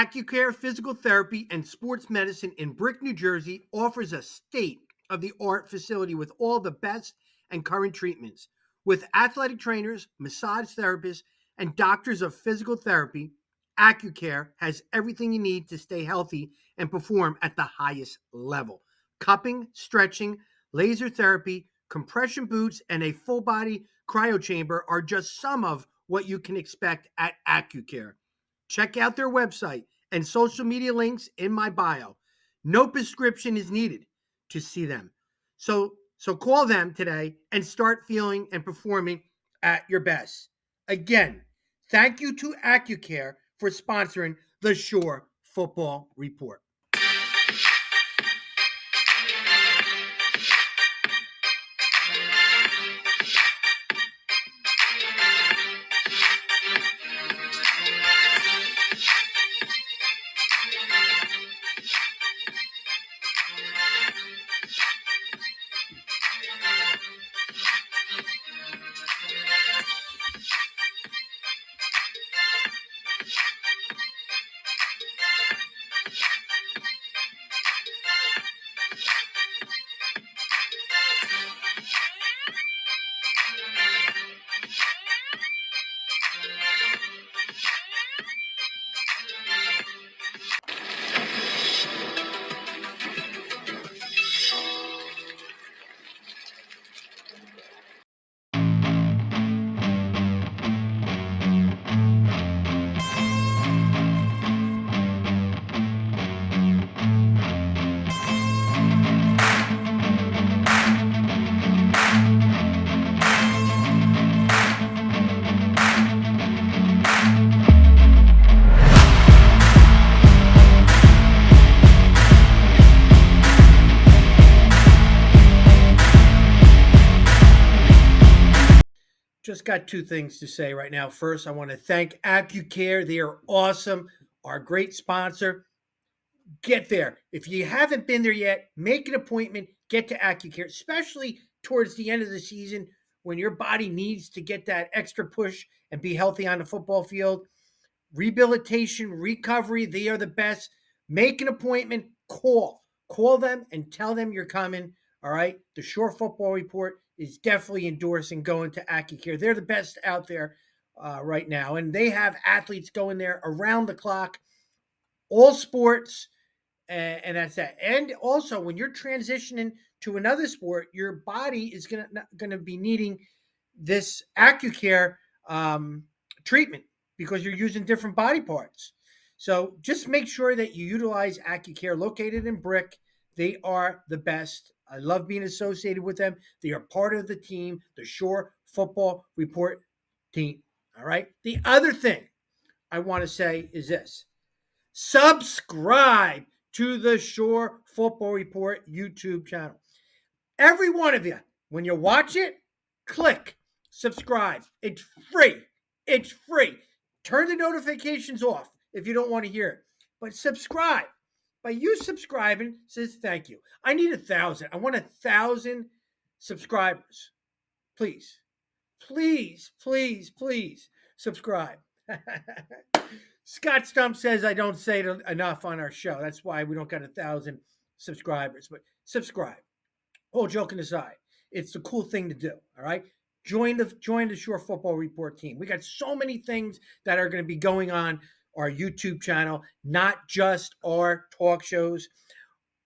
ACCUCARE Physical Therapy and Sports Medicine in Brick, New Jersey offers a state-of-the-art facility with all the best and current treatments. With athletic trainers, massage therapists, and doctors of physical therapy, ACCUCARE has everything you need to stay healthy and perform at the highest level. Cupping, stretching, laser therapy, compression boots, and a full-body cryo chamber are just some of what you can expect at ACCUCARE. Check out their website and social media links in my bio. No prescription is needed to see them. So call them today and start feeling and performing at your best. Again, thank you to ACCUCARE for sponsoring the Shore Football Report. Just got two things to say right now. First, I want to thank ACCUCARE. They are awesome, our great sponsor. Get there. If you haven't been there yet, make an appointment, get to ACCUCARE, especially towards the end of the season when your body needs to get that extra push and be healthy on the football field. Rehabilitation, recovery, they are the best. Make an appointment, call them and tell them you're coming. All right. The Shore Football Report is definitely endorsing going to ACCUCARE. They're the best out there right now. And they have athletes going there around the clock, all sports, and that's that. And also, when you're transitioning to another sport, your body is gonna be needing this ACCUCARE treatment because you're using different body parts. So just make sure that you utilize ACCUCARE, located in Brick. They are the best. I love being associated with them. They are part of the team, the Shore Football Report team. All right. The other thing I want to say is this: subscribe to the Shore Football Report YouTube channel. Every one of you, when you watch it, click subscribe. It's free. It's free. Turn the notifications off if you don't want to hear it. But subscribe. By you subscribing, says thank you. I need 1,000. I want 1,000 subscribers. Please, please, please, please subscribe. Scott Stump says I don't say it enough on our show. That's why we don't got 1,000 subscribers. But subscribe. All joking aside, it's the cool thing to do. All right. Join the Shore Football Report team. We got so many things that are going to be going on our YouTube channel, not just our talk shows.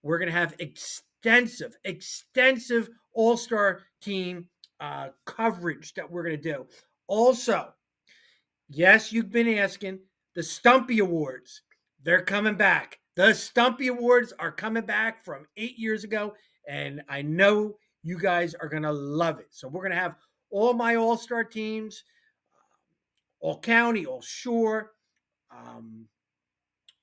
We're going to have extensive all-star team coverage that we're going to do. Also, yes, you've been asking, the Stumpy Awards, they're coming back. The Stumpy Awards are coming back from 8 years ago, and I know you guys are going to love it. So we're going to have all my all-star teams, all county, all shore,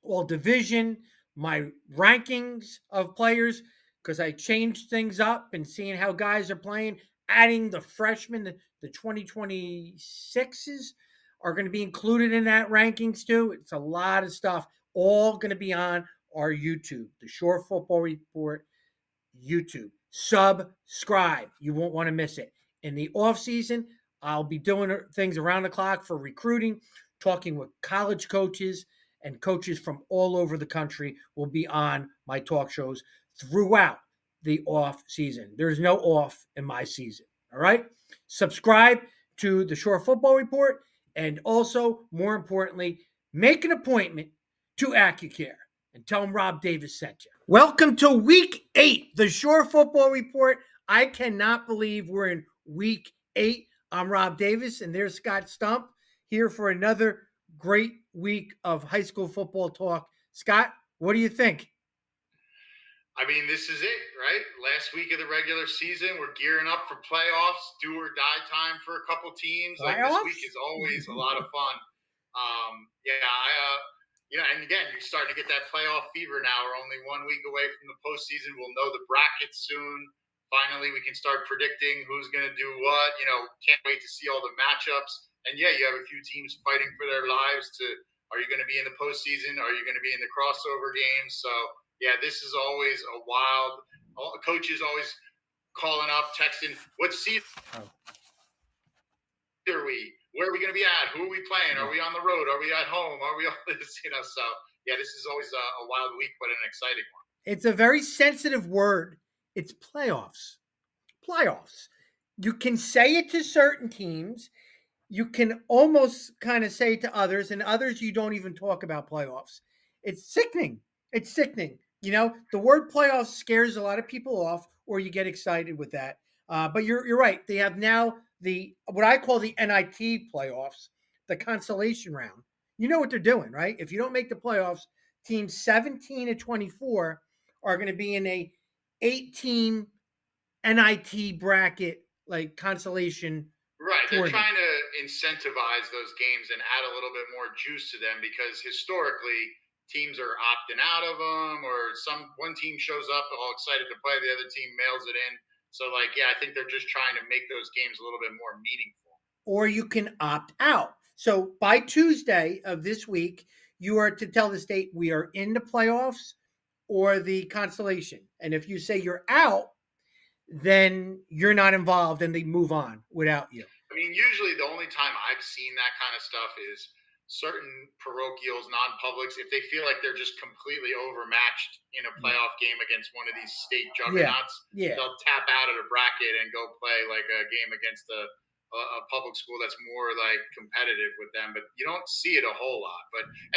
all division, my rankings of players, because I changed things up and seeing how guys are playing, adding the freshmen, the 2026s are going to be included in that rankings too. It's a lot of stuff, all going to be on our YouTube, the Shore Football Report YouTube. Subscribe. You won't want to miss it. In the off season, I'll be doing things around the clock for recruiting, talking with college coaches and coaches from all over the country will be on my talk shows throughout the off season. There's no off in my season. All right. Subscribe to the Shore Football Report, and also, more importantly, make an appointment to ACCUCARE and tell them Rob Davis sent you. Welcome to week 8, the Shore Football Report. I cannot believe we're in week 8. I'm Rob Davis, and there's Scott Stump here for another great week of high school football talk. Scott, what do you think? I mean, this is it, right? Last week of the regular season, we're gearing up for playoffs, do or die time for a couple teams. Like this week is always a lot of fun. And again, you're starting to get that playoff fever now. We're only 1 week away from the postseason. We'll know the brackets soon. Finally, we can start predicting who's going to do what. Can't wait to see all the matchups. And yeah, you have a few teams fighting for their lives are you going to be in the postseason? Are you going to be in the crossover games? So, yeah, this is always a wild. Coaches always calling up, texting, what season are we? Where are we going to be at? Who are we playing? Are we on the road? Are we at home? Are we all this? So, yeah, this is always a wild week, but an exciting one. It's a very sensitive word. It's playoffs. Playoffs. You can say it to certain teams. You can almost kind of say to others, and others you don't even talk about playoffs. It's sickening. It's sickening. The word playoffs scares a lot of people off, or you get excited with that. But you're right. They have now what I call the NIT playoffs, the consolation round. You know what they're doing, right? If you don't make the playoffs, teams 17 to 24 are going to be in a 18 NIT bracket, like consolation. Right. They're trying to incentivize those games and add a little bit more juice to them because historically teams are opting out of them, or one team shows up all excited to play, the other team mails it in. So, I think they're just trying to make those games a little bit more meaningful. Or you can opt out. So by Tuesday of this week, you are to tell the state we are in the playoffs or the consolation. And if you say you're out, then you're not involved and they move on without you. I mean, usually the only time I've seen that kind of stuff is certain parochials, non-publics, if they feel like they're just completely overmatched in a playoff game against one of these state juggernauts, they'll tap out of the bracket and go play like a game against a public school that's more like competitive with them, but you don't see it a whole lot.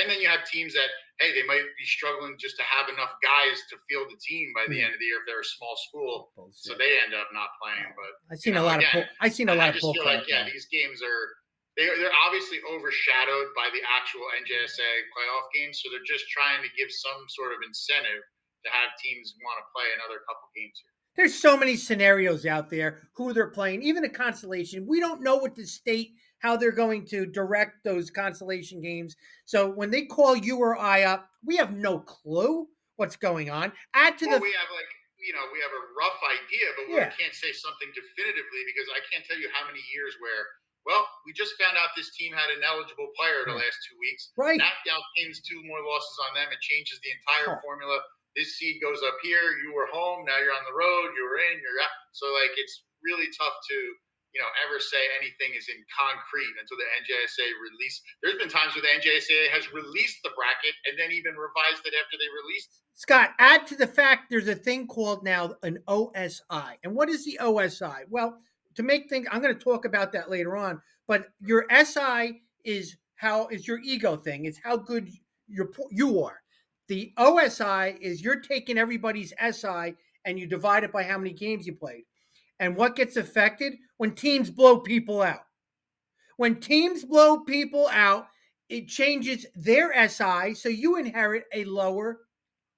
And then you have teams that, hey, they might be struggling just to have enough guys to field the team by the end of the year if they're a small school, so they end up not playing. But I've seen a lot of I just feel like these games they're obviously overshadowed by the actual NJSA playoff games, so they're just trying to give some sort of incentive to have teams want to play another couple games here. There's so many scenarios out there, who they're playing, even a consolation. We don't know what the state, how they're going to direct those consolation games. So when they call you or I up, we have no clue what's going on. We have we have a rough idea, but we can't say something definitively because I can't tell you how many years where, we just found out this team had an eligible player the last 2 weeks. Right. That now gains 2 more losses on them. It changes the entire formula. This seed goes up here. You were home. Now you're on the road. You were in. You're out. So it's really tough to ever say anything is in concrete until the NJSA release. There's been times where the NJSA has released the bracket and then even revised it after they released it. Scott, add to the fact there's a thing called now an OSI. And what is the OSI? Well, to make things, I'm going to talk about that later on. But your SI is your ego thing. It's how good you are. The OSI is you're taking everybody's SI and you divide it by how many games you played. And what gets affected? When teams blow people out. When teams blow people out, it changes their SI, so you inherit a lower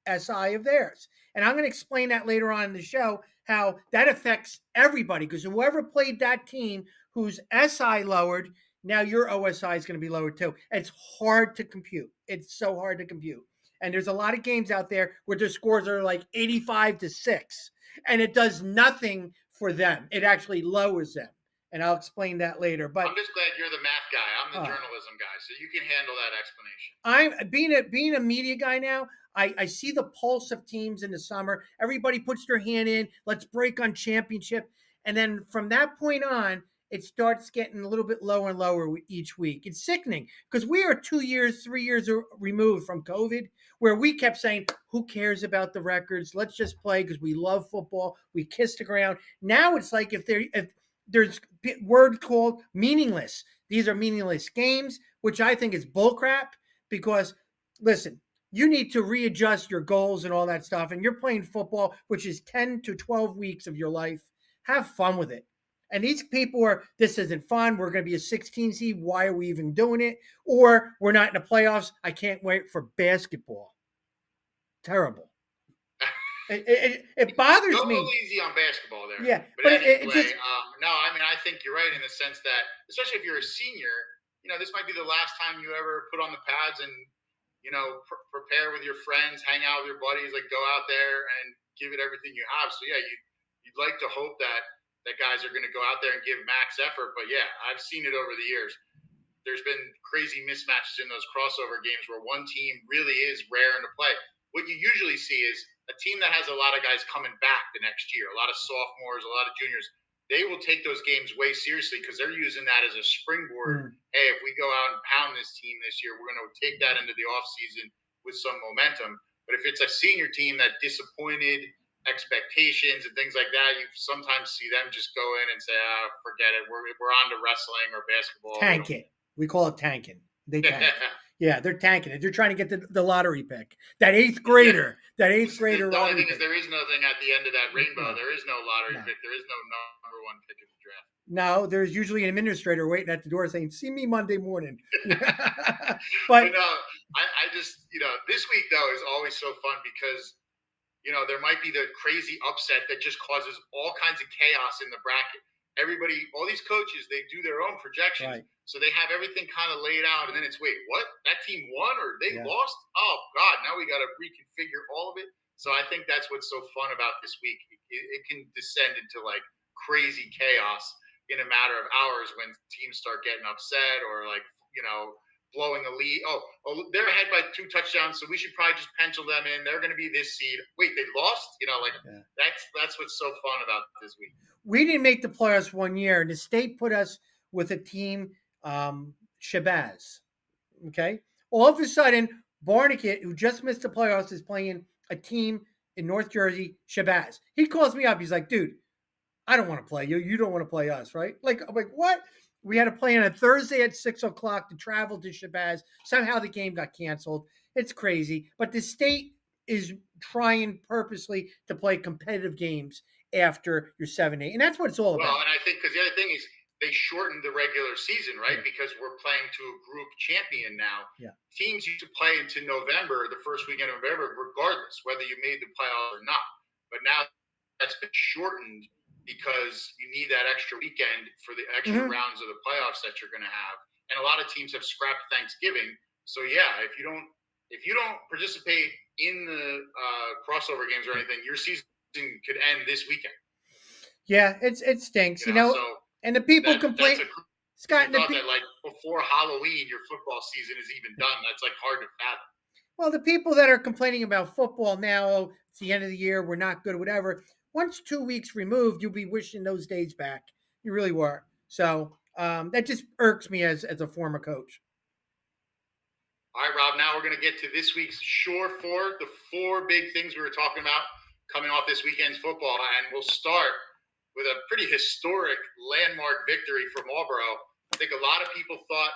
SI of theirs. And I'm going to explain that later on in the show, how that affects everybody, because whoever played that team whose SI lowered, now your OSI is going to be lowered too. It's hard to compute. It's so hard to compute. And there's a lot of games out there where their scores are like 85-6, and it does nothing for them. It actually lowers them. And I'll explain that later. But I'm just glad you're the math guy. I'm the journalism guy, so you can handle that I'm explanation. being a media guy now. I see the pulse of teams in the summer. Everybody puts their hand in. Let's break on championship. And then from that point on, it starts getting a little bit lower and lower each week. It's sickening because we are 2 years, 3 years removed from COVID, where we kept saying, who cares about the records? Let's just play because we love football. We kiss the ground. Now it's like if there's word called meaningless. These are meaningless games, which I think is bullcrap because, listen, you need to readjust your goals and all that stuff. And you're playing football, which is 10 to 12 weeks of your life. Have fun with it. And these people are, this isn't fun. We're going to be a 16 seed. Why are we even doing it? Or we're not in the playoffs. I can't wait for basketball. Terrible. It bothers Go a me. little easy on basketball there. Yeah, but anyway, it just, no, I mean, I think you're right in the sense that, especially if you're a senior, this might be the last time you ever put on the pads and, prepare with your friends, hang out with your buddies, like go out there and give it everything you have. So yeah, you'd like to hope that guys are going to go out there and give max effort. But yeah, I've seen it over the years. There's been crazy mismatches in those crossover games where one team really is raring to play. What you usually see is a team that has a lot of guys coming back the next year, a lot of sophomores, a lot of juniors. They will take those games way seriously because they're using that as a springboard. Hey, if we go out and pound this team this year, we're going to take that into the offseason with some momentum. But if it's a senior team that disappointed expectations and things like that, you sometimes see them just go in and say, forget it. We're on to wrestling or basketball. Tank it. We call it tanking. They tank. Yeah, they're tanking it. They're trying to get the lottery pick. That eighth grader. The only thing is there is nothing at the end of that rainbow. There is no lottery pick. There is no number one pick in the draft. No, there's usually an administrator waiting at the door saying, see me Monday morning. But no, I just, this week, though, is always so fun because, there might be the crazy upset that just causes all kinds of chaos in the bracket. Everybody, all these coaches, they do their own projections. Right. So they have everything kind of laid out. And then it's, wait, what? That team won or they lost? Oh, God, now we got to reconfigure all of it. So I think that's what's so fun about this week. It can descend into like crazy chaos in a matter of hours when teams start getting upset or like, blowing a lead. Oh, they're ahead by 2 touchdowns, so we should probably just pencil them in. They're going to be this seed. Wait, they lost? That's what's so fun about this week. We didn't make the playoffs one year, and the state put us with a team, Shabazz. Okay? All of a sudden, Barnegat, who just missed the playoffs, is playing a team in North Jersey, Shabazz. He calls me up. He's like, dude, I don't want to play you. You don't want to play us, right? I'm like, what? We had to play on a Thursday at 6 o'clock to travel to Shabazz. Somehow the game got canceled. It's crazy. But the state is trying purposely to play competitive games after your 7-8. And that's what it's all about. Well, and I think because the other thing is they shortened the regular season, right? Yeah. Because we're playing to a group champion now. Yeah. Teams used to play into November, the first weekend of November, regardless whether you made the playoffs or not. But now that's been shortened because you need that extra weekend for the extra rounds of the playoffs that you're going to have. And a lot of teams have scrapped Thanksgiving. So yeah, if you don't participate in the crossover games or anything, your season could end this weekend. Yeah, it stinks, So and the people complain. Scott, thought that like before Halloween, your football season is even done. That's like hard to fathom. Well, the people that are complaining about football now, it's the end of the year, we're not good, whatever. Once 2 weeks removed, you'll be wishing those days back. You really were. So that just irks me as a former coach. All right, Rob, now we're going to get to this week's Shore 4, the 4 big things we were talking about coming off this weekend's football. And we'll start with a pretty historic landmark victory for Marlboro. I think a lot of people thought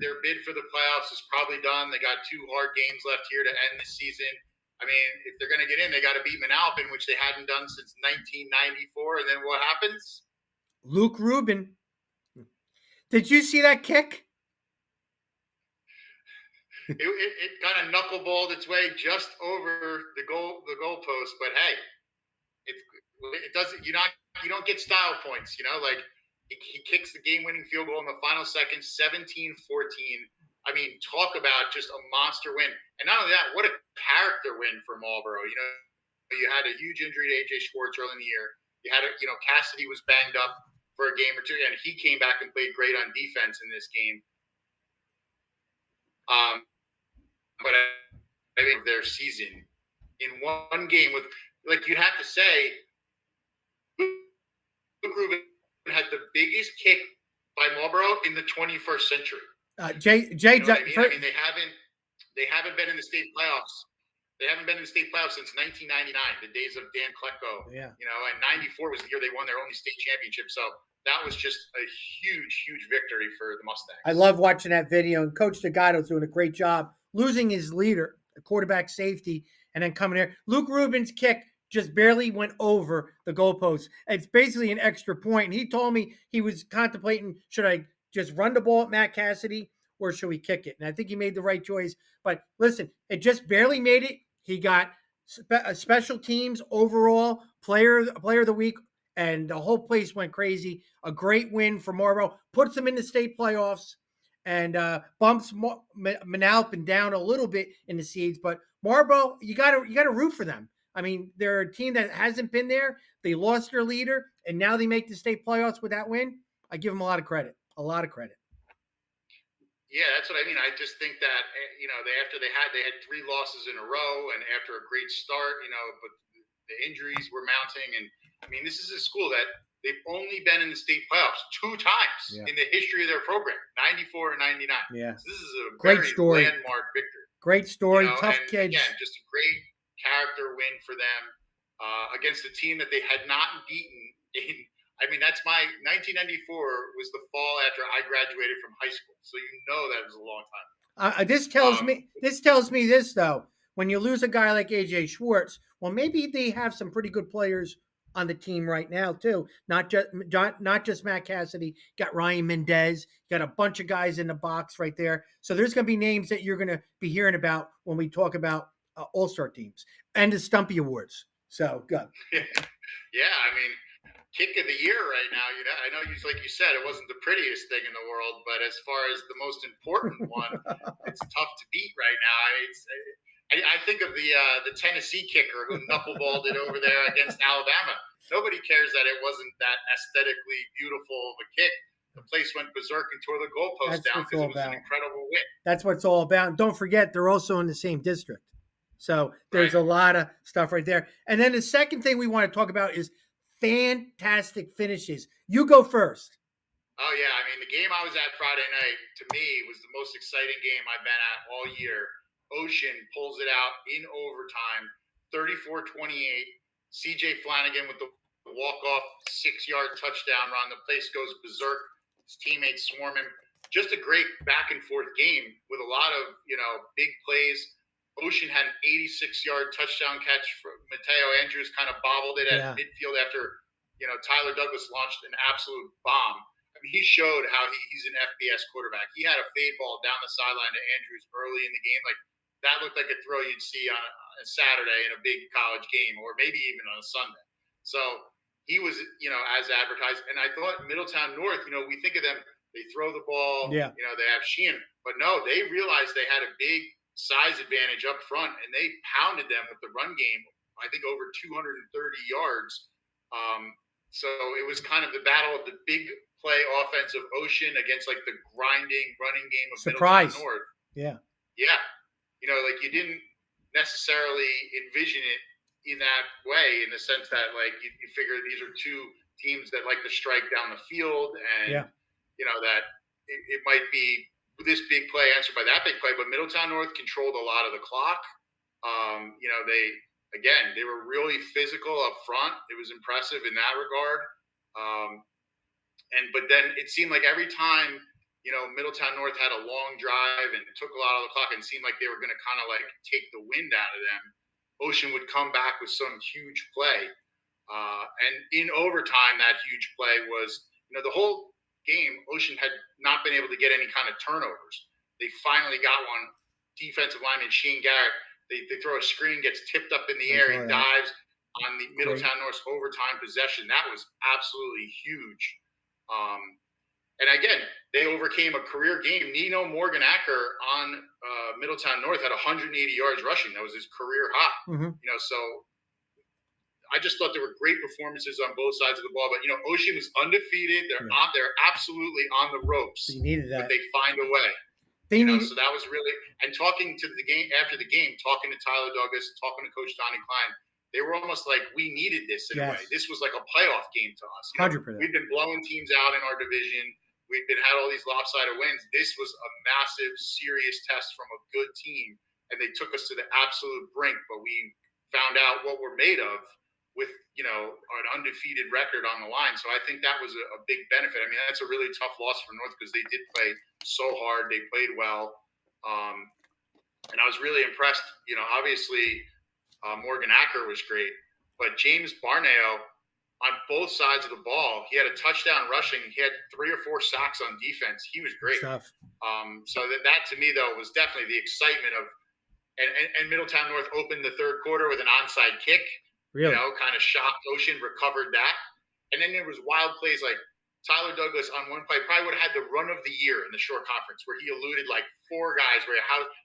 their bid for the playoffs is probably done. They got 2 hard games left here to end the season. I mean, if they're going to get in, they got to beat Manalapan, which they hadn't done since 1994. And then what happens? Luke Rubin. Did you see that kick? It kind of knuckleballed its way just over the goalpost. But hey, it doesn't. You don't get style points. Like he kicks the game-winning field goal in the final seconds, 17-14. I mean, talk about just a monster win. And not only that, what a character win for Marlboro. You had a huge injury to A.J. Schwartz early in the year. You had Cassidy was banged up for a game or two, and he came back and played great on defense in this game. But I think their season in one game with, like, you'd have to say, Luke Rubin had the biggest kick by Marlboro in the 21st century. Jay, you know what I mean? I mean, they haven't been in the state playoffs. They haven't been in the state playoffs since 1999, the days of Dan Klecko. Yeah. You know, and 94 was the year they won their only state championship. So that was just a huge, huge victory for the Mustangs. I love watching that video, and Coach Delgado's doing a great job losing his leader, a quarterback safety, and then coming here. Luke Rubin's kick just barely went over the goalpost. It's basically an extra point. And he told me he was contemplating, should I just run the ball at Matt Cassidy or should we kick it? And I think he made the right choice. But listen, it just barely made it. He got special teams overall player of the week, and the whole place went crazy. A great win for Marlboro, puts them in the state playoffs, and bumps Manalapan down a little bit in the seeds. But Marlboro, you gotta root for them. I mean, they're a team that hasn't been there. They lost their leader, and now they make the state playoffs with that win. I give them a lot of credit. A lot of credit. Yeah, that's what I mean. I just think that they had 3 losses in a row, and after a great start, but the injuries were mounting, and I mean, this is a school that they've only been in the state playoffs 2 times in the history of their program, 94 and 99. Yeah, so this is a great very story. Landmark victory. Great story, tough kids. Again, just a great character win for them against a team that they had not beaten in. I mean, that's my 1994 was the fall after I graduated from high school, so that was a long time. This tells me this though. When you lose a guy like AJ Schwartz, well, maybe they have some pretty good players on the team right now too. Not just Matt Cassidy. Got Ryan Mendez. Got a bunch of guys in the box right there. So there's going to be names that you're going to be hearing about when we talk about All-Star teams and the Stumpy Awards. So good. Yeah, I mean, kick of the year right now. I know like you said, it wasn't the prettiest thing in the world, but as far as the most important one, it's tough to beat right now. I think of the Tennessee kicker who knuckleballed it over there against Alabama. Nobody cares that it wasn't that aesthetically beautiful of a kick. The place went berserk and tore the goalpost down because it was an incredible win. That's what it's all about. And don't forget, they're also in the same district. So there's a lot of stuff right there. And then the second thing we want to talk about is fantastic finishes. You go first. Oh, yeah. I mean, the game I was at Friday night, to me, was the most exciting game I've been at all year. Ocean pulls it out in overtime, 34-28. CJ Flanagan with the walk-off 6-yard touchdown run. The place goes berserk. His teammates swarm him. Just a great back-and-forth game with a lot of, big plays. Ocean had an 86-yard touchdown catch from Mateo Andrews, kind of bobbled it at midfield after, Tyler Douglas launched an absolute bomb. I mean, he showed how he's an FBS quarterback. He had a fade ball down the sideline to Andrews early in the game. Like, that looked like a throw you'd see on a Saturday in a big college game, or maybe even on a Sunday. So he was, as advertised. And I thought Middletown North, we think of them, they throw the ball, they have Sheehan. But no, they realized they had a big size advantage up front, and they pounded them with the run game, I think over 230 yards. So it was kind of the battle of the big play offense of Ocean against like the grinding running game of Middletown North. Yeah. Like you didn't necessarily envision it in that way, in the sense that like you figure these are 2 teams that like to strike down the field, and that it might be this big play answered by that big play, but Middletown North controlled a lot of the clock. They were really physical up front. It was impressive in that regard. But then it seemed like every time, Middletown North had a long drive and took a lot of the clock and seemed like they were going to kind of like take the wind out of them, Ocean would come back with some huge play. And in overtime, that huge play was, the whole game, Ocean had not been able to get any kind of turnovers. They finally got one. Defensive lineman Shane Garrett, they throw a screen, gets tipped up in the air, he dives on the Middletown North's overtime possession. That was absolutely huge. And again, they overcame a career game. Nino Morgan-Acker on Middletown North had 180 yards rushing. That was his career high. Mm-hmm. So I just thought there were great performances on both sides of the ball. But, Ocean was undefeated. They're absolutely on the ropes. So you needed that. But they find a way. So that was really – and talking to the game after the game, talking to Tyler Douglas, talking to Coach Donnie Klein, they were almost like we needed this in a way. Yes. This was like a playoff game to us. 100%. We've been blowing teams out in our division. We've had all these lopsided wins. This was a massive, serious test from a good team, and they took us to the absolute brink. But we found out what we're made of with an undefeated record on the line. So I think that was a big benefit. I mean, that's a really tough loss for North because they did play so hard. They played well, and I was really impressed. Obviously Morgan Acker was great, but James Barneo on both sides of the ball, he had a touchdown rushing. He had 3 or 4 sacks on defense. He was great. So that to me though was definitely the excitement of, and Middletown North opened the third quarter with an onside kick. Really? Kind of shocked Ocean, recovered that, and then there was wild plays like Tyler Douglas on one play probably would have had the run of the year in the short conference where he eluded like 4 guys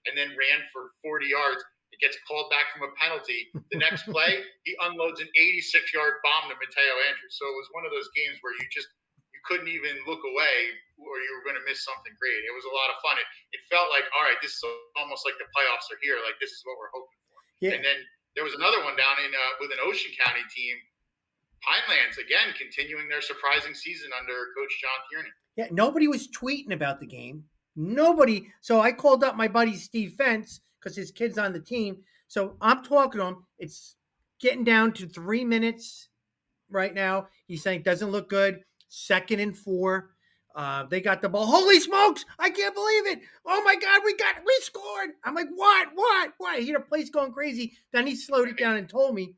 and then ran for 40 yards. It gets called back from a penalty. The next play, he unloads an 86-yard bomb to Mateo Andrews. So it was one of those games where you couldn't even look away or you were going to miss something great. It was a lot of fun. It felt like, all right, this is almost like the playoffs are here. Like, this is what we're hoping for. Yeah. And then there was another one down with an Ocean County team. Pinelands, again, continuing their surprising season under Coach John Tierney. Yeah, nobody was tweeting about the game. Nobody. So I called up my buddy Steve Fentz because his kid's on the team. So I'm talking to him. It's getting down to 3 minutes right now. He's saying doesn't look good. 2nd and 4. They got the ball. Holy smokes! I can't believe it. Oh my God, we scored. I'm like, what? I hear the place going crazy. Then he slowed it down and told me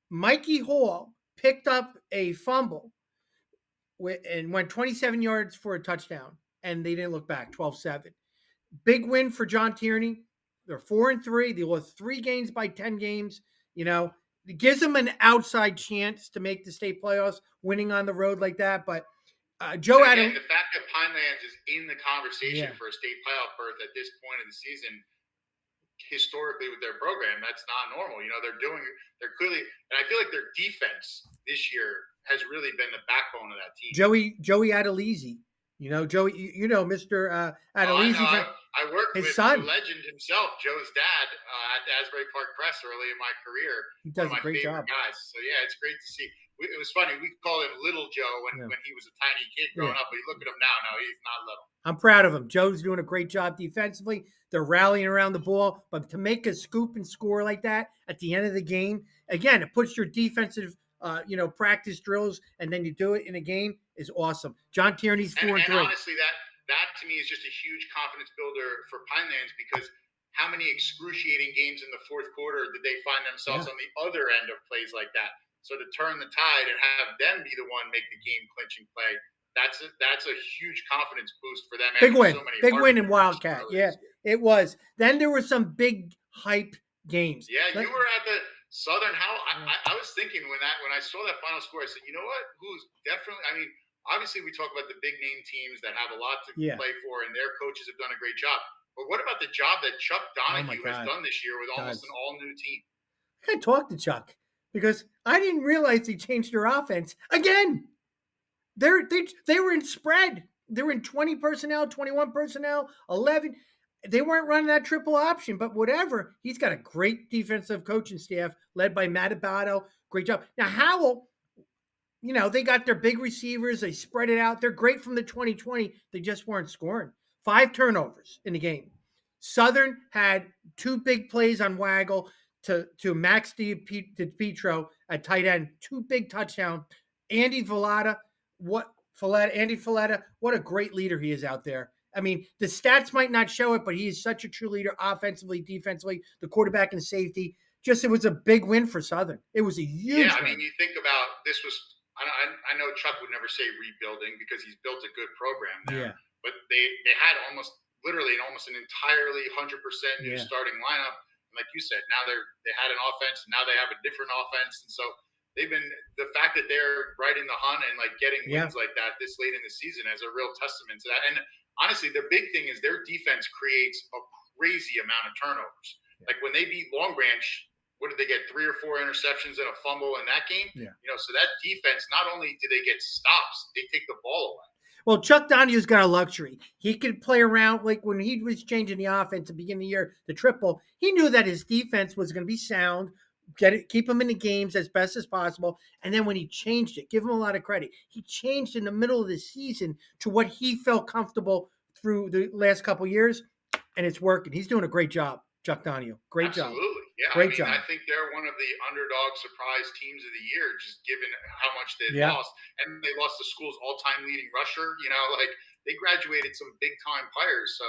Mikey Hall picked up a fumble and went 27 yards for a touchdown, and they didn't look back. 12-7. Big win for John Tierney. They're 4-3. They lost 3 games by 10 games. It gives them an outside chance to make the state playoffs, winning on the road like that. But Joe Adam, the fact that Pinelands is in the conversation for a state playoff berth at this point of the season, historically with their program, that's not normal. They're clearly, and I feel like their defense this year has really been the backbone of that team. Joey Adelizi. Joey, Mr. Adelizi. I worked with son. The legend himself, Joe's dad, at the Asbury Park Press early in my career. He does one of a great my favorite job. guys. So yeah, it's great to see. It was funny. We called him Little Joe when he was a tiny kid growing up, but you look at him now. No, he's not little. I'm proud of him. Joe's doing a great job defensively. They're rallying around the ball, but to make a scoop and score like that at the end of the game, again, it puts your defensive, practice drills, and then you do it in a game is awesome. John Tierney's 4-3. And honestly, that to me is just a huge confidence builder for Pinelands because how many excruciating games in the fourth quarter did they find themselves on the other end of plays like that? So to turn the tide and have them be the one make the game clinching play, that's a huge confidence boost for them. Big win, big win in Wildcat. Yeah, it was. Then there were some big hype games. Yeah, you were at the Southern. I was thinking when I saw that final score, I said, you know what? Who's definitely? I mean, obviously we talk about the big name teams that have a lot to play for, and their coaches have done a great job. But what about the job that Chuck Donahue has done this year with almost an all new team? I talked to Chuck because I didn't realize they changed their offense again. They were in spread. They were in 20 personnel, 21 personnel, 11. They weren't running that triple option, but whatever. He's got a great defensive coaching staff led by Matt Abato. Great job. Now, Howell, they got their big receivers. They spread it out. They're great from the 2020. They just weren't scoring. 5 turnovers in the game. Southern had 2 big plays on Waggle to Max DiPietro at tight end. 2 big touchdowns. Andy Valletta, what a great leader he is out there. I mean, the stats might not show it, but he is such a true leader offensively, defensively, the quarterback and safety. It was a big win for Southern. It was a huge win. I mean, you think about this was I know Chuck would never say rebuilding because he's built a good program there. Yeah. But they had almost an entirely 100% new starting lineup. And like you said, now they had an offense, and now they have a different offense. And so the fact that they're right in the hunt and like getting wins like that this late in the season is a real testament to that. And honestly, their big thing is their defense creates a crazy amount of turnovers. Like when they beat Long Branch, what did they get? 3 or 4 interceptions and a fumble in that game? Yeah. So that defense, not only do they get stops, they take the ball away. Well, Chuck Donahue's got a luxury. He could play around, like when he was changing the offense at the beginning of the year, the triple, he knew that his defense was going to be sound, keep him in the games as best as possible. And then when he changed it, give him a lot of credit. He changed in the middle of the season to what he felt comfortable through the last couple of years, and it's working. He's doing a great job, Chuck Donahue. Great job. Absolutely. Yeah. Great I mean, job. I think they're one of the underdog surprise teams of the year, just given how much they Yeah. lost. And they lost the school's all-time leading rusher. Like they graduated some big-time players. So,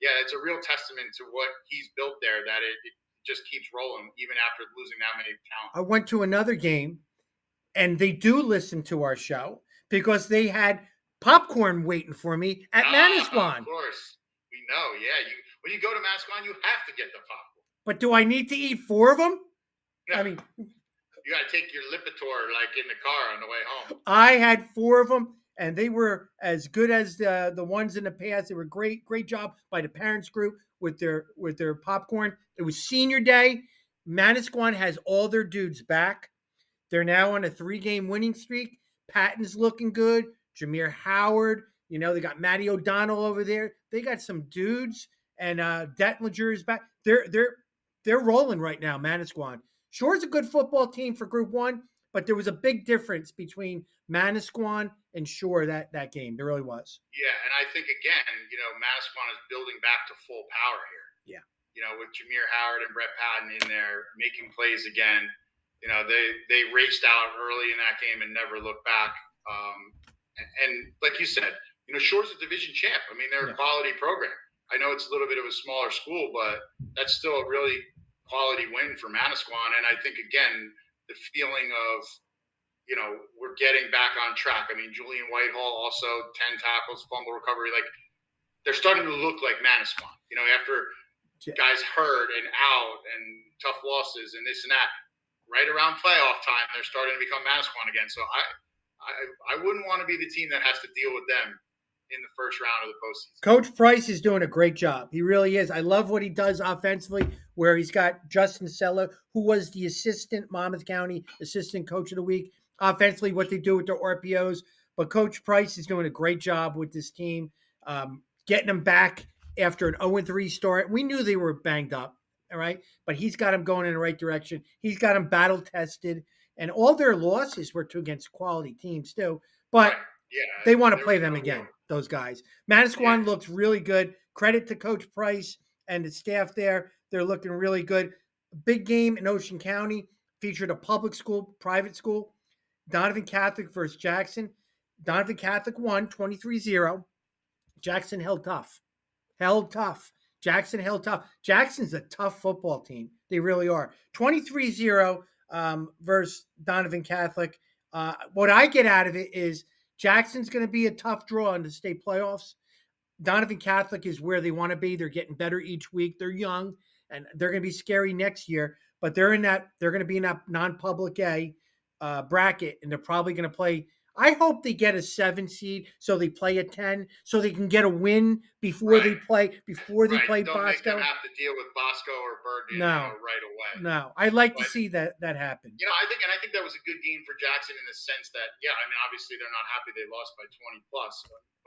yeah, it's a real testament to what he's built there that it just keeps rolling even after losing that many talent. I went to another game, and they do listen to our show because they had popcorn waiting for me at Manasquan. Of course. We know. Yeah. When you go to Manasquan, you have to get the popcorn. But do I need to eat 4 of them? No. I mean, you got to take your Lipitor like in the car on the way home. I had 4 of them, and they were as good as the ones in the past. They were great job by the parents group with their popcorn. It was senior day. Manasquan has all their dudes back. They're now on a 3-game winning streak. Patton's looking good. Jameer Howard. They got Matty O'Donnell over there. They got some dudes, and Detlinger is back. They're rolling right now. Manasquan. Shore's a good football team for Group 1, but there was a big difference between Manasquan and Shore that game. There really was. Yeah, and I think again, Manasquan is building back to full power here. Yeah. With Jameer Howard and Brett Patton in there making plays again. They raced out early in that game and never looked back. And like you said, Shore's a division champ. I mean, they're a quality program. I know it's a little bit of a smaller school, but that's still a really quality win for Manasquan. And I think, again, the feeling of, we're getting back on track. I mean, Julian Whitehall also 10 tackles, fumble recovery. Like, they're starting to look like Manasquan, after guys hurt and out and tough losses and this and that. Right around playoff time, they're starting to become Manasquan again. So I wouldn't want to be the team that has to deal with them in the first round of the postseason. Coach Price is doing a great job. He really is. I love what he does offensively, where he's got Justin Sella, who was the Monmouth County assistant coach of the week. Offensively, what they do with their RPOs. But Coach Price is doing a great job with this team, getting them back after an 0-3 start. We knew they were banged up, all right? But he's got them going in the right direction. He's got them battle-tested. And all their losses were against quality teams, too. But they want to play them again, those guys. Manasquan looks really good. Credit to Coach Price and the staff there. They're looking really good. Big game in Ocean County featured a public school, private school. Donovan Catholic versus Jackson. Donovan Catholic won 23-0. Jackson held tough. Jackson held tough. Jackson's a tough football team. They really are. 23-0 versus Donovan Catholic. What I get out of it is Jackson's going to be a tough draw in the state playoffs. Donovan Catholic is where they want to be. They're getting better each week. They're young, and they're going to be scary next year. But they're going to be in that non-public A bracket, and they're probably going to play. I hope they get a 7 seed, so they play a 10, so they can get a win before they play Don't Bosco. Make them have to deal with Bosco or Bergen right away. No, I'd like to see that happen. I think that was a good game for Jackson in the sense that, obviously they're not happy they lost by 20 plus,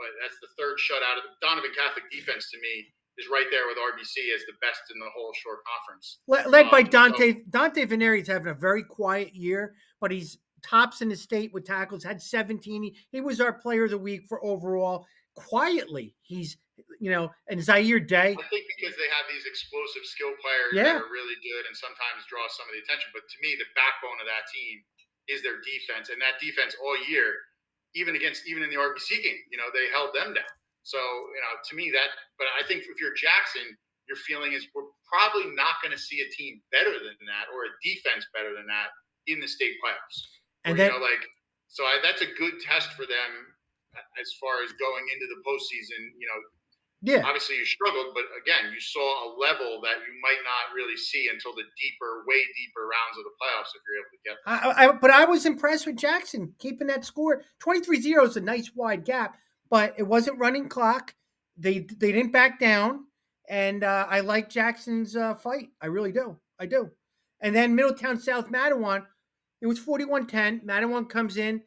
but that's the third shutout of the Donovan Catholic defense. To me, is right there with RBC as the best in the whole Shore Conference. Led by Dante. Dante Veneri's having a very quiet year, but he's tops in the state with tackles, had 17. He was our player of the week for overall. Quietly, he's, and Zaire Day. I think because they have these explosive skill players that are really good and sometimes draw some of the attention. But to me, the backbone of that team is their defense. And that defense all year, even in the RBC game, they held them down. So, to me but I think if you're Jackson, your feeling is we're probably not going to see a team better than that or a defense better than that in the state playoffs. And that's a good test for them as far as going into the postseason. Obviously you struggled, but again, you saw a level that you might not really see until the way deeper rounds of the playoffs if you're able to get there. But I was impressed with Jackson keeping that score. 23-0 is a nice wide gap, but it wasn't running clock. They didn't back down, and I like Jackson's fight. I really do. I do. And then Middletown South Matawan, it was 41-10. Matawan comes in.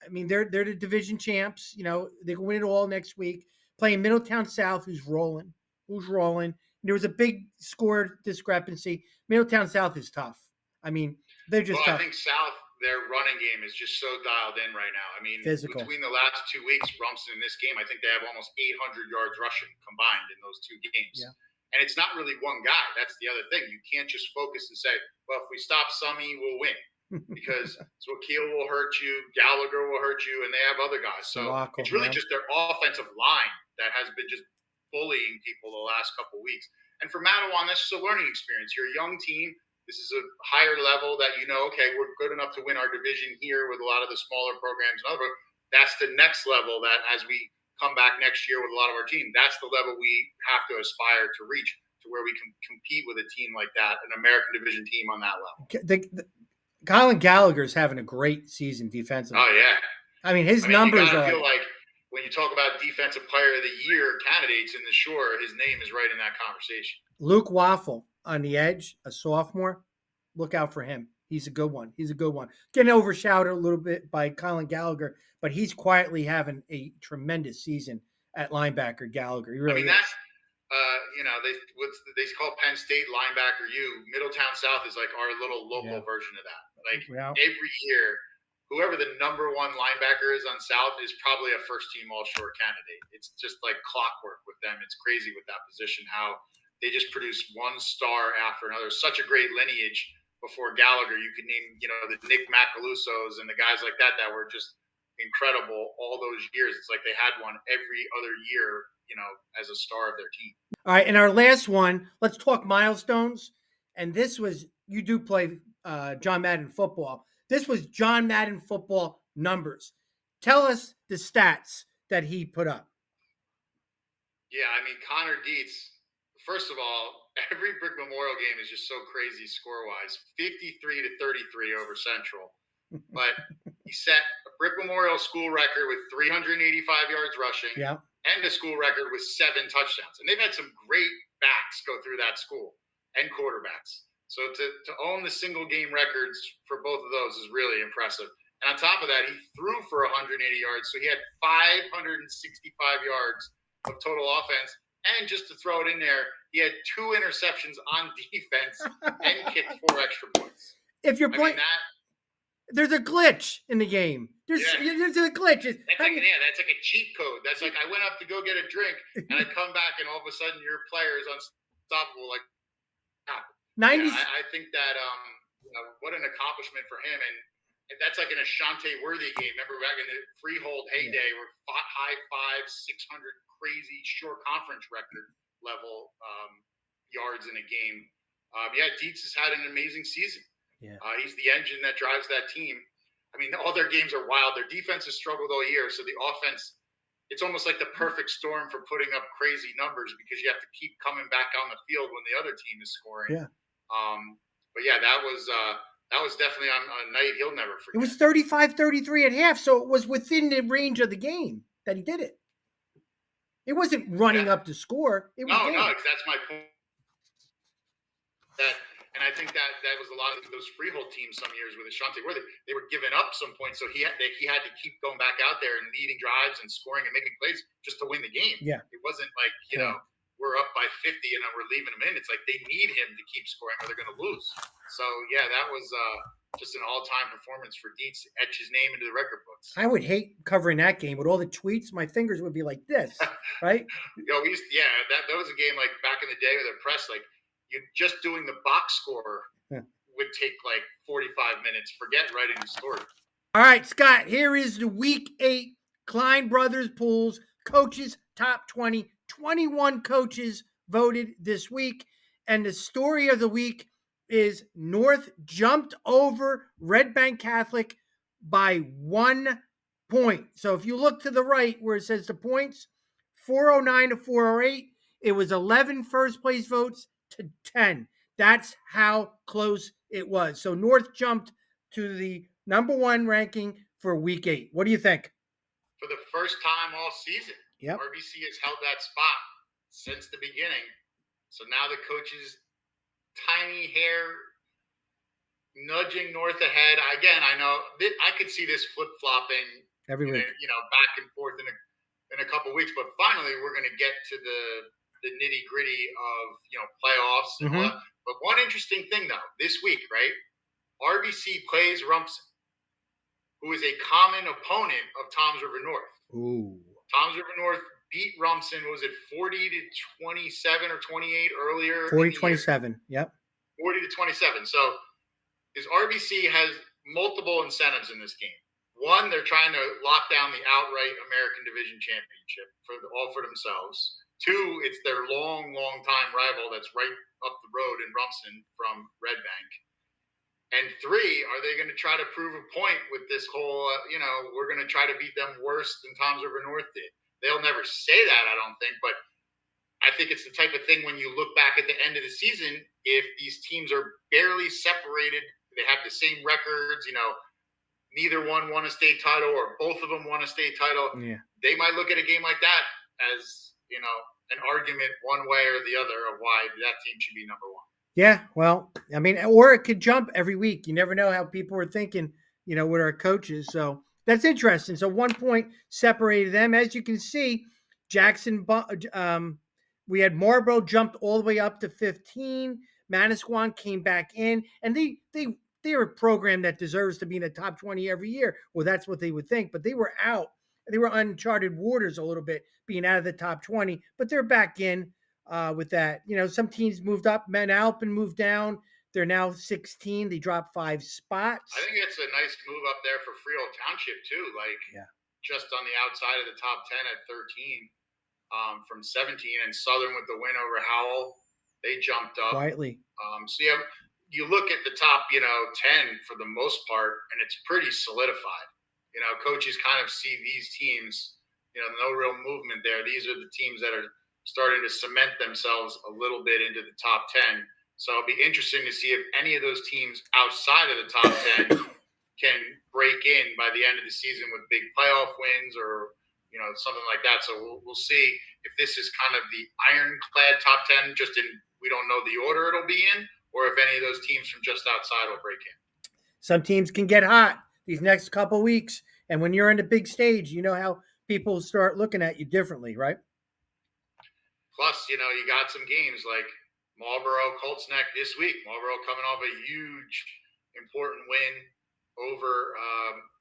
I mean, they're the division champs. They can win it all next week. Playing Middletown South, who's rolling. There was a big score discrepancy. Middletown South is tough. I mean, They're just Well, I tough. think South, their running game is just so dialed in right now. I mean, Physical. between the last 2 weeks, Rumson in this game, I think they have almost 800 yards rushing combined in those 2 games. Yeah. And it's not really one guy. That's the other thing. You can't just focus and say, well, if we stop Summy, we'll win. Because Swakeel will hurt you, Gallagher will hurt you, and they have other guys. So Sawako, it's really yeah. just their offensive line that has been just bullying people the last couple of weeks. And for Matawan, that's just a learning experience. You're a young team. This is a higher level that okay, we're good enough to win our division here with a lot of the smaller programs and other. That's the next level that as we come back next year with a lot of our team, that's the level we have to aspire to reach, to where we can compete with a team like that, an American division team on that level. Colin Gallagher's having a great season defensively. Oh, yeah. I mean, his numbers you are. I feel like when you talk about defensive player of the year candidates in the Shore, his name is right in that conversation. Luke Waffle on the edge, a sophomore. Look out for him. He's a good one. Getting overshadowed a little bit by Colin Gallagher, but he's quietly having a tremendous season at linebacker. Gallagher, he really is. That's they call Penn State linebacker U. Middletown South is like our little local version of that. Like every year, whoever the number one linebacker is on South is probably a first-team All-Shore candidate. It's just like clockwork with them. It's crazy with that position how they just produce one star after another. Such a great lineage before Gallagher. You could name, the Nick Macalusos and the guys like that were just incredible all those years. It's like they had one every other year, as a star of their team. All right, and our last one, let's talk milestones. And this was, you do play John Madden football. This was John Madden football numbers. Tell us the stats that he put up. Yeah, Connor Dietz, first of all, every Brick Memorial game is just so crazy score-wise. 53-33 over Central. But he set a Brick Memorial school record with 385 yards rushing and a school record with 7 touchdowns. And they've had some great backs go through that school and quarterbacks. So to own the single game records for both of those is really impressive. And on top of that, he threw for 180 yards. So he had 565 yards of total offense. And just to throw it in there, he had 2 interceptions on defense and kicked 4 extra points. If you're playing that, there's a glitch in the game. There's a glitch. That's like a cheat code. That's like I went up to go get a drink and I come back and all of a sudden your player is unstoppable. Like 90. I think that what an accomplishment for him, and that's like an Ashante Worthy game. Remember back in the Freehold heyday, where high 5, 600 crazy short conference record level yards in a game. Dietz has had an amazing season. Yeah. He's the engine that drives that team. All their games are wild. Their defense has struggled all year, so the offense, it's almost like the perfect storm for putting up crazy numbers because you have to keep coming back on the field when the other team is scoring. Yeah. That was definitely on a night he'll never forget. It was 35-33 at half, so it was within the range of the game that he did it. It wasn't running up to score. It was that's my point. And I think that was a lot of those Freehold teams some years with Ashante Worthy. They were giving up some points, so he had to keep going back out there and leading drives and scoring and making plays just to win the game. Yeah, it wasn't like we're up by 50 and we're leaving him in. It's like they need him to keep scoring or they're going to lose. So that was just an all-time performance for Dietz. Etch his name into the record books. I would hate covering that game with all the tweets. My fingers would be like this, right? That was a game like back in the day with the press, like. You're just doing the box score would take like 45 minutes. Forget writing the story. All right, Scott, here is the Week 8 KLINE Brothers Pools Coaches Top 20. 21 coaches voted this week. And the story of the week is North jumped over Red Bank Catholic by 1 point. So if you look to the right where it says the points, 409 to 408, it was 11 first place votes to 10. That's how close it was. So North jumped to the number 1 ranking for Week 8. What do you think? For the first time all season, RBC has held that spot since the beginning. So now the coaches, tiny hair, nudging North ahead. Again, I know I could see this flip-flopping every week, back and forth in a couple of weeks. But finally, we're going to get to the nitty gritty of playoffs and all that. But one interesting thing though, this week, right? RBC plays Rumson, who is a common opponent of Toms River North. Ooh. Toms River North beat Rumson, was it 40-27 or 28 earlier? 40-27, yep. 40-27. So his RBC has multiple incentives in this game. One, they're trying to lock down the outright American Division Championship all for themselves. Two, it's their long time rival that's right up the road in Rumson from Red Bank. And three, are they going to try to prove a point with this whole, we're going to try to beat them worse than Toms River North did? They'll never say that, I don't think, but I think it's the type of thing when you look back at the end of the season, if these teams are barely separated, they have the same records, neither one won a state title or both of them won a state title. Yeah. They might look at a game like that as, an argument one way or the other of why that team should be number one. Yeah, well, I mean, or it could jump every week. You never know how people are thinking, with our coaches. So that's interesting. So 1 point separated them. As you can see, Jackson, we had Marlboro jumped all the way up to 15. Manasquan came back in, and they're a program that deserves to be in the top 20 every year. Well, that's what they would think, but they were out. They were uncharted waters a little bit, being out of the top 20, but they're back in with that. Some teams moved up. Manalapan moved down. They're now 16. They dropped 5 spots. I think it's a nice move up there for Freehold Township, too. Just on the outside of the top 10 at 13 from 17. And Southern with the win over Howell, they jumped up. Quietly. So you look at the top, 10 for the most part, and it's pretty solidified. Coaches kind of see these teams, no real movement there. These are the teams that are starting to cement themselves a little bit into the top 10. So it'll be interesting to see if any of those teams outside of the top 10 can break in by the end of the season with big playoff wins or, something like that. So we'll see if this is kind of the ironclad top 10, we don't know the order it'll be in, or if any of those teams from just outside will break in. Some teams can get hot these next couple weeks. And when you're in the big stage, you know how people start looking at you differently, right? Plus, you got some games like Marlboro, Colts Neck this week. Marlboro coming off a huge, important win over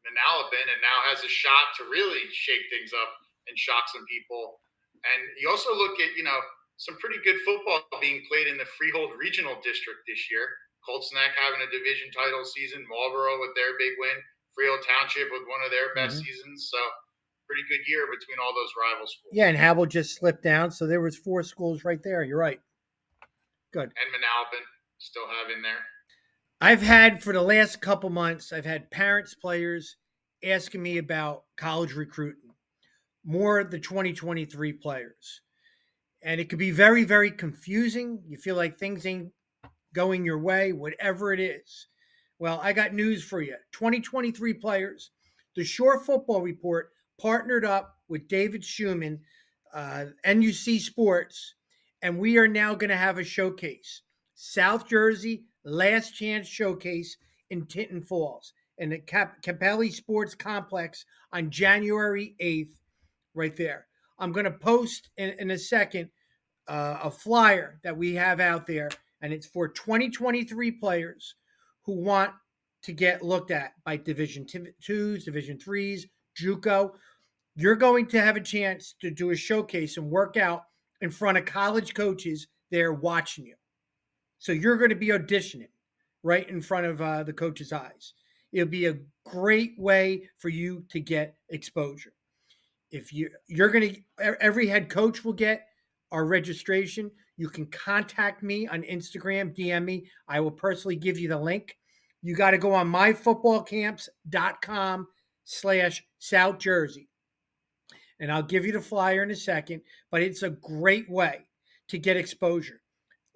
Manalapan and now has a shot to really shake things up and shock some people. And you also look at, some pretty good football being played in the Freehold Regional District this year. Colts Neck having a division title season, Marlboro with their big win, Freehold Township with one of their best seasons. So pretty good year between all those rival schools. Yeah, and Havel just slipped down, so there was 4 schools right there. You're right. Good. And Manalapan still have in there. I've had, for the last couple months, I've had parents, players asking me about college recruiting, more the 2023 players. And it could be very, very confusing. You feel like things ain't going your way, whatever it is. Well, I got news for you. 2023 players, the Shore Football Report partnered up with David Schumann, NUC Sports, and we are now going to have a showcase. South Jersey Last Chance Showcase in Tinton Falls in the Capelli Sports Complex on January 8th, right there. I'm going to post in a second a flyer that we have out there, and it's for 2023 players who want to get looked at by Division 2s, Division 3s, JUCO. You're going to have a chance to do a showcase and work out in front of college coaches there watching you. So you're going to be auditioning right in front of the coach's eyes. It'll be a great way for you to get exposure. If you're going to, every head coach will get our registration. You can contact me on Instagram, DM me. I will personally give you the link. You got to go on myfootballcamps.com/South Jersey. And I'll give you the flyer in a second, but it's a great way to get exposure.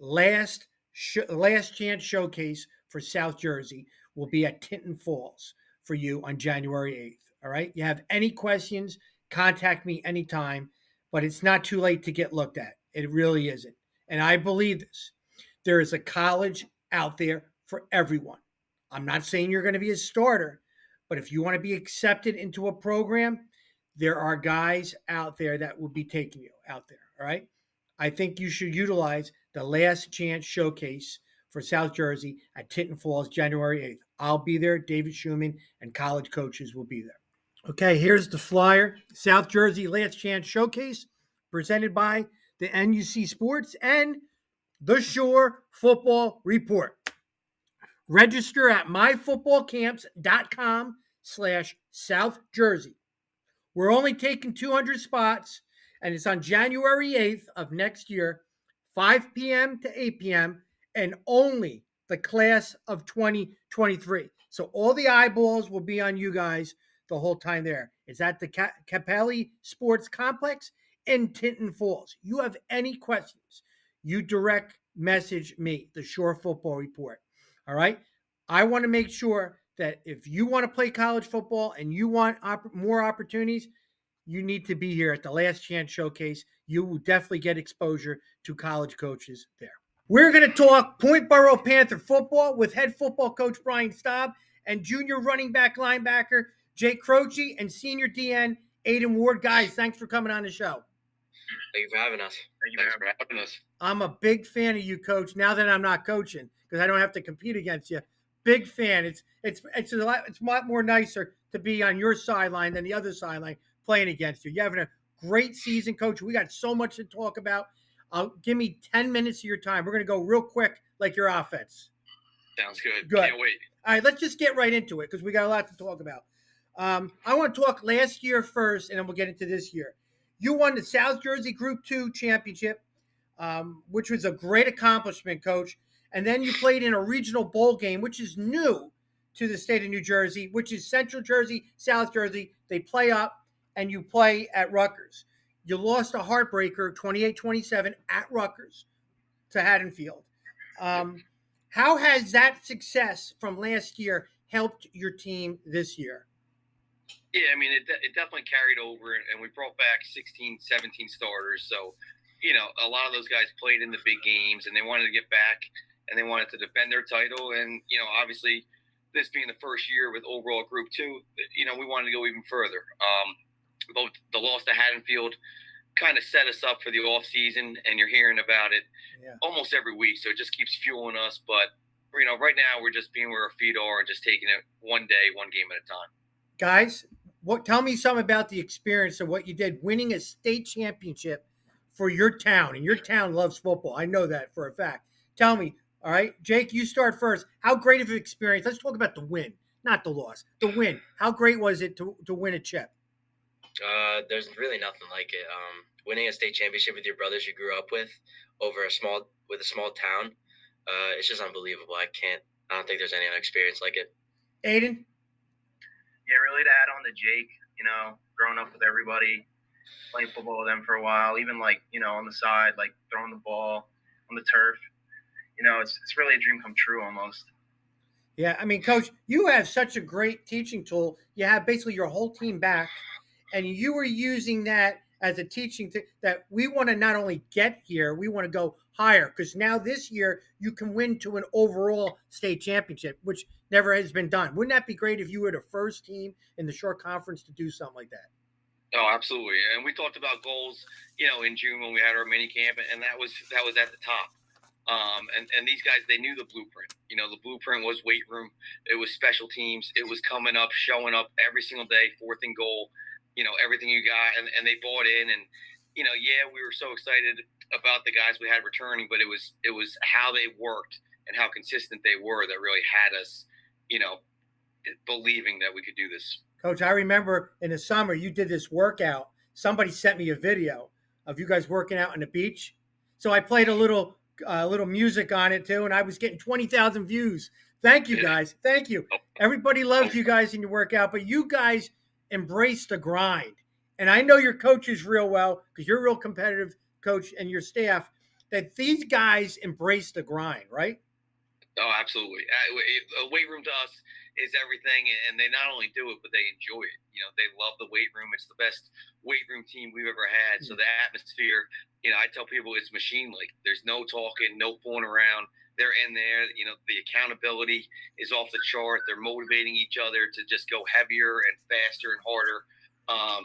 Last chance showcase for South Jersey will be at Tinton Falls for you on January 8th. All right. You have any questions, contact me anytime, but it's not too late to get looked at. It really isn't. And I believe this. There is a college out there for everyone. I'm not saying you're going to be a starter, but if you want to be accepted into a program, there are guys out there that will be taking you out there. All right. I think you should utilize the Last Chance Showcase for South Jersey at Tinton Falls, January 8th. I'll be there. David Schumann and college coaches will be there. Okay, here's the flyer. South Jersey Last Chance Showcase presented by the NUC Sports and the Shore Football Report. Register at myfootballcamps.com/South Jersey. We're only taking 200 spots, and it's on January 8th of next year, 5 p.m. to 8 p.m., and only the class of 2023. So all the eyeballs will be on you guys the whole time there. It's at the Capelli Sports Complex in Tinton Falls. You have any questions, you direct message me, the Shore Football Report. All right? I want to make sure that if you want to play college football and you want more opportunities, you need to be here at the Last Chance Showcase. You will definitely get exposure to college coaches there. We're going to talk Point Boro Panther football with head football coach Brian Staub and junior running back linebacker Jake Croce and senior DN Aiden Ward. Guys, thanks for coming on the show. Thank you for having us. Thanks for having us. I'm a big fan of you, Coach, now that I'm not coaching because I don't have to compete against you. Big fan. It's a lot more nicer to be on your sideline than the other sideline playing against you. You're having a great season, Coach. We got so much to talk about. Give me 10 minutes of your time. We're going to go real quick like your offense. Sounds good. Good. Can't wait. All right, let's just get right into it because we got a lot to talk about. I want to talk last year first, and then we'll get into this year. You won the South Jersey Group 2 championship, which was a great accomplishment, Coach. And then you played in a regional bowl game, which is new to the state of New Jersey, which is Central Jersey, South Jersey. They play up, and you play at Rutgers. You lost a heartbreaker, 28-27, at Rutgers to Haddonfield. How has that success from last year helped your team this year? Yeah, I mean, it definitely carried over, and we brought back 16, 17 starters. So, a lot of those guys played in the big games, and they wanted to get back, and they wanted to defend their title. And, obviously, this being the first year with overall Group 2, we wanted to go even further. Both the loss to Haddonfield kind of set us up for the off season, and you're hearing about it almost every week. So it just keeps fueling us. But, right now we're just being where our feet are and just taking it one day, one game at a time. Guys, tell me something about the experience of what you did, winning a state championship for your town. And your town loves football. I know that for a fact. Tell me, all right, Jake, you start first. How great of an experience? Let's talk about the win, not the loss. The win. How great was it to win a chip? There's really nothing like it. Winning a state championship with your brothers you grew up with over a small town, it's just unbelievable. I don't think there's any other experience like it. Aiden? Yeah, really to add on to Jake, growing up with everybody, playing football with them for a while, even on the side, like throwing the ball on the turf. It's really a dream come true almost. Yeah, I mean, Coach, you have such a great teaching tool. You have basically your whole team back, and you were using that as a teaching thing that we want to not only get here, we want to go higher because now this year you can win to an overall state championship, which never has been done. Wouldn't that be great if you were the first team in the Shore Conference to do something like that? Oh, absolutely. And we talked about goals, in June when we had our mini camp, and that was at the top. And these guys, they knew the blueprint. The blueprint was weight room. It was special teams. It was coming up, showing up every single day, fourth and goal, everything you got. And they bought in. And, we were so excited about the guys we had returning, but it was how they worked and how consistent they were that really had us, believing that we could do this. Coach, I remember in the summer you did this workout. Somebody sent me a video of you guys working out on the beach. So I played a little music on it too, and I was getting 20,000 views. Thank you, guys. Thank you. Everybody loves you guys in your workout, but you guys embrace the grind. And I know your coaches real well because you're a real competitive coach and your staff, that these guys embrace the grind, right? Oh, absolutely. A weight room to us is everything, and they not only do it, but they enjoy it. They love the weight room. It's the best weight room team we've ever had. So the atmosphere, I tell people it's machine-like. There's no talking, no fooling around. They're in there. The accountability is off the chart. They're motivating each other to just go heavier and faster and harder.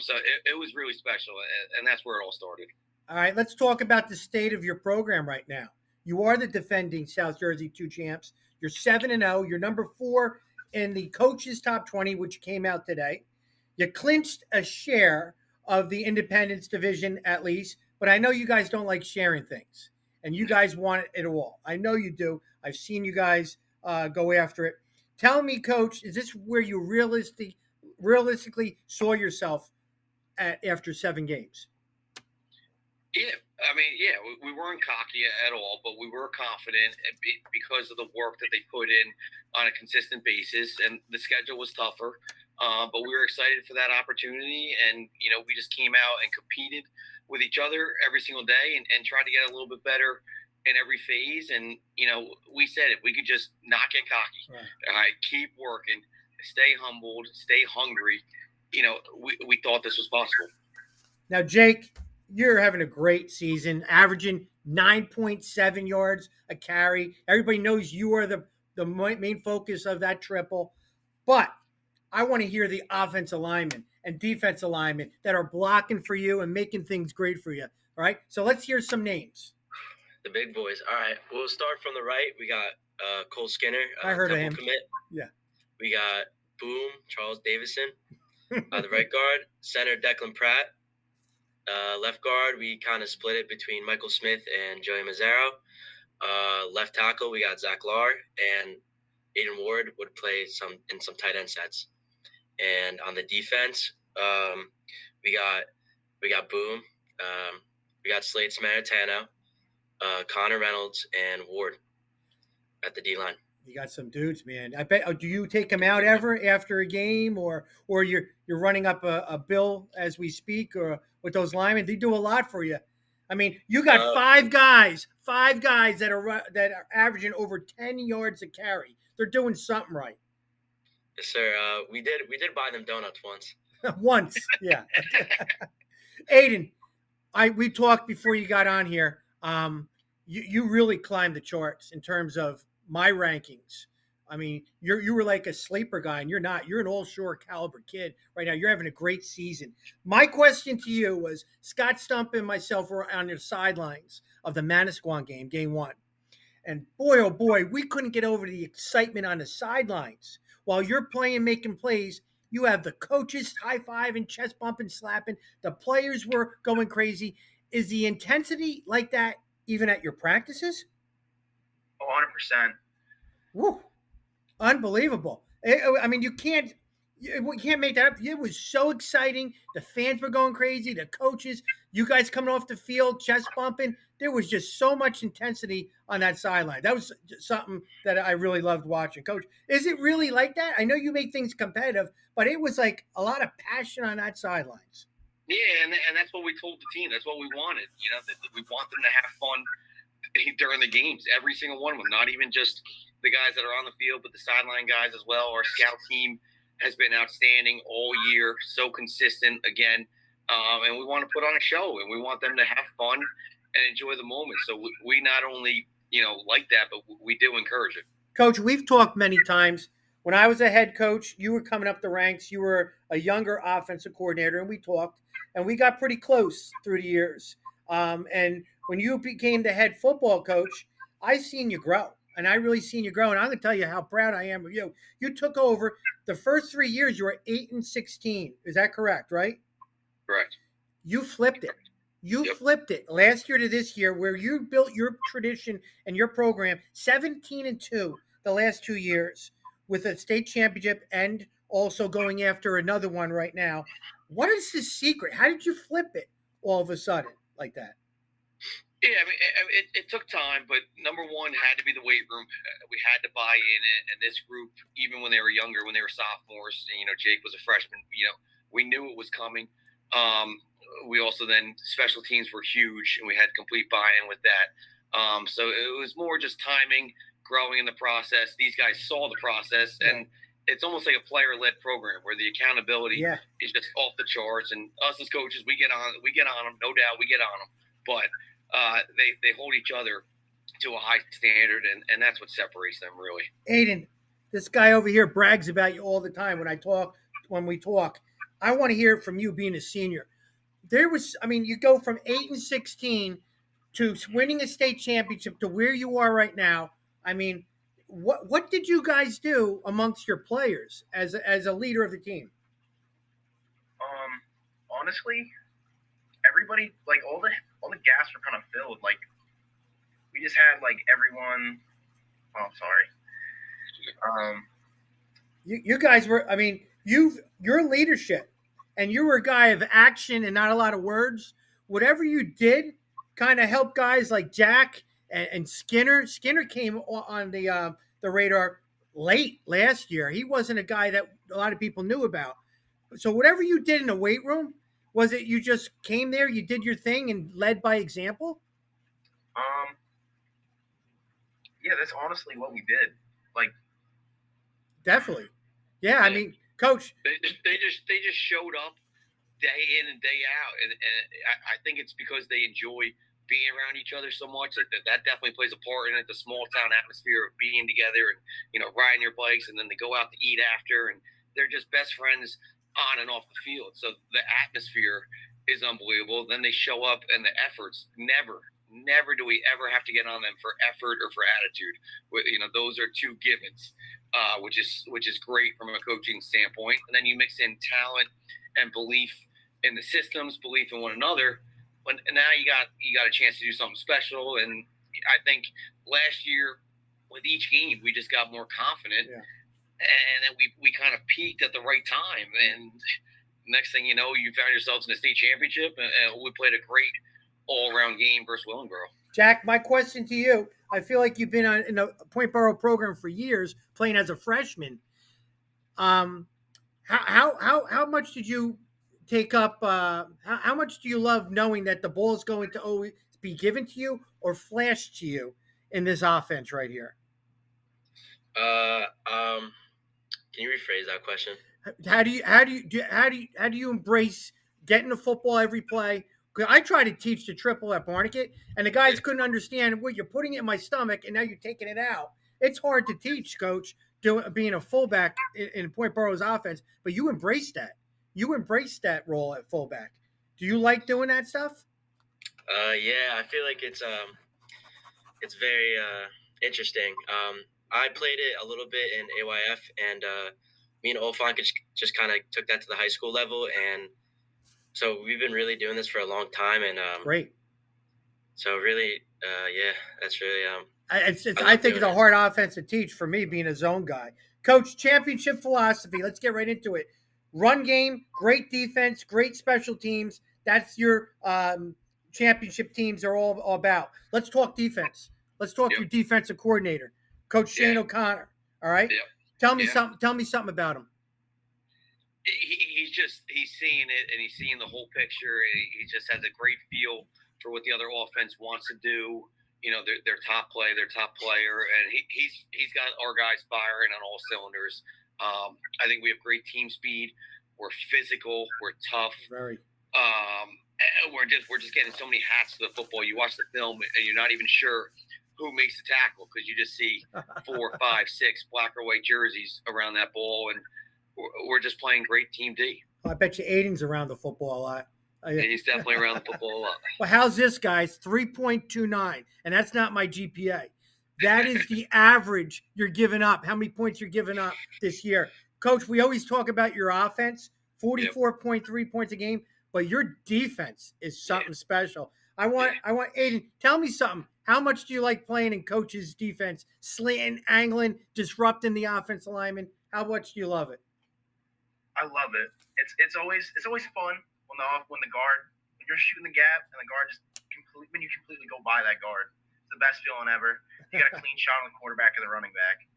So it was really special, and that's where it all started. All right, let's talk about the state of your program right now. You are the defending South Jersey 2 champs. You're 7-0. You're number 4 in the coaches top 20, which came out today. You clinched a share of the independence division at least, but I know you guys don't like sharing things, and you guys want it all. I know you do. I've seen you guys go after it. Tell me, Coach, is this where you realistically saw yourself after 7 games? Yeah, I mean, yeah, we weren't cocky at all, but we were confident because of the work that they put in on a consistent basis, and the schedule was tougher. But we were excited for that opportunity, and we just came out and competed with each other every single day, and tried to get a little bit better in every phase. And we said if we could just not get cocky, Right. all right, keep working, stay humbled, stay hungry. We thought this was possible. Now, Jake, you're having a great season, averaging 9.7 yards a carry. Everybody knows you are the main focus of that triple. But I want to hear the offensive linemen and defensive linemen that are blocking for you and making things great for you. All right. So let's hear some names. The big boys. All right. We'll start from the right. We got Cole Skinner. I heard of him. Commit. Yeah. We got Boom, Charles Davison. The right guard, center Declan Pratt. Left guard, we kind of split it between Michael Smith and Joey Mazzaro. Left tackle, we got Zach Lar, and Aiden Ward would play some tight end sets. And on the defense, we got Boom, we got Slade Samaritano, Connor Reynolds, and Ward at the D line. You got some dudes, man. I bet. Do you take them out ever after a game, or you're running up a bill as we speak, or with those linemen? They do a lot for you. I mean, you got five guys that are averaging over 10 yards a carry. They're doing something right. Yes, sir. We did buy them donuts once. Once, yeah. Aiden, we talked before you got on here. You really climbed the charts in terms of my rankings. I mean, you were like a sleeper guy, and you're not. You're an all-shore caliber kid right now. You're having a great season. My question to you was, Scott Stump and myself were on the sidelines of the Manasquan game 1. And boy, oh boy, we couldn't get over the excitement on the sidelines. While you're playing, making plays, you have the coaches high-fiving, chest bumping, slapping. The players were going crazy. Is the intensity like that even at your practices? 100%. Woo. Unbelievable. I mean, we can't make that up. It was so exciting. The fans were going crazy. The coaches, you guys coming off the field, chest bumping. There was just so much intensity on that sideline. That was something that I really loved watching. Coach, is it really like that? I know you make things competitive, but it was like a lot of passion on that sidelines. Yeah, and that's what we told the team. That's what we wanted. We want them to have fun during the games, every single one of them, not even just the guys that are on the field, but the sideline guys as well. Our scout team has been outstanding all year, so consistent again, and we want to put on a show, and we want them to have fun and enjoy the moment. So we not only like that, but we do encourage it. Coach, we've talked many times. When I was a head coach, you were coming up the ranks. You were a younger offensive coordinator, and we talked, and we got pretty close through the years. And when you became the head football coach, I seen you grow, and I really seen you grow. And I'm going to tell you how proud I am of you. You took over the first 3 years. You were 8-16. Is that correct? Right? Correct. You flipped it. You flipped it last year to this year, where you built your tradition and your program 17-2 the last 2 years with a state championship and also going after another one right now. What is the secret? How did you flip it all of a sudden like that? Yeah, I mean, it took time, but number one had to be the weight room. We had to buy in it, and this group, even when they were younger, when they were sophomores, Jake was a freshman, we knew it was coming. We also then, special teams were huge, and we had complete buy-in with that. So it was more just timing, growing in the process. These guys saw the process, and it's almost like a player-led program where the accountability is just off the charts. And us as coaches, we get on them, no doubt, we get on them. But they hold each other to a high standard, and that's what separates them, really. Aiden, this guy over here brags about you all the time when we talk. I want to hear it from you being a senior. You go from 8-16 to winning a state championship to where you are right now. I mean, what did you guys do amongst your players as a leader of the team? Honestly, everybody, like all the gaps were kind of filled. Like we just had like everyone. Oh, sorry. You guys were. I mean, your leadership, and you were a guy of action and not a lot of words. Whatever you did, kind of helped guys like Jack and Skinner. Skinner came on the radar late last year. He wasn't a guy that a lot of people knew about. So whatever you did in the weight room, was it you just came there, you did your thing, and led by example? Yeah, that's honestly what we did. Like, definitely. Yeah, I mean, Coach, they just showed up day in and day out, and I think it's because they enjoy being around each other so much. That definitely plays a part in it. The small town atmosphere of being together and riding your bikes, and then they go out to eat after, and they're just best friends on and off the field. So the atmosphere is unbelievable. Then they show up, and the efforts never do we ever have to get on them for effort or for attitude. Those are two givens, which is great from a coaching standpoint. And then you mix in talent and belief in the systems, belief in one another. And now you got a chance to do something special. And I think last year with each game, we just got more confident. Yeah. And then we kind of peaked at the right time. And next thing you know, you found yourselves in the state championship, and we played a great all-around game versus Willingboro. Jack, my question to you, I feel like you've been in a Point Boro program for years, playing as a freshman. How much did you take up? How much do you love knowing that the ball is going to always be given to you or flashed to you in this offense right here? Can you rephrase that question? How do you embrace getting the football every play? Because I tried to teach the triple at Barnegat, and the guys couldn't understand what you're putting it in my stomach, and now you're taking it out. It's hard to teach, Coach, being a fullback in Point Boro's offense, but you embraced that. You embraced that role at fullback. Do you like doing that stuff? Yeah, I feel like it's very interesting. I played it a little bit in AYF, and me and Olfan just kind of took that to the high school level, and so we've been really doing this for a long time. And great. So really, yeah, that's really. I think it's a hard offense to teach for me, being a zone guy. Coach, championship philosophy. Let's get right into it. Run game, great defense, great special teams. That's your championship teams are all about. Let's talk defense. Let's talk your defensive coordinator, Coach Shane O'Connor. All right. Yep. Tell me something. Tell me something about him. He's seeing it, and he's seeing the whole picture. He just has a great feel for what the other offense wants to do. Their top player, and he's got our guys firing on all cylinders. I think we have great team speed. We're physical. We're tough. Very. We're just getting so many hats to the football. You watch the film, and you're not even sure who makes the tackle because you just see 4, 5, 6 black or white jerseys around that ball, and we're just playing great team D. I bet you Aiden's around the football a lot. And he's definitely around the football a lot. Well, how's this, guys? 3.29, and that's not my GPA. That is the average you're giving up. How many points you're giving up this year, Coach? We always talk about your offense, 44.3 points a game, but your defense is something special. I want Aiden. Tell me something. How much do you like playing in Coach's defense, slanting, angling, disrupting the offensive lineman? How much do you love it? I love it. It's always fun when you're shooting the gap and the guard when you completely go by that guard. It's the best feeling ever. You got a clean shot on the quarterback or the running back.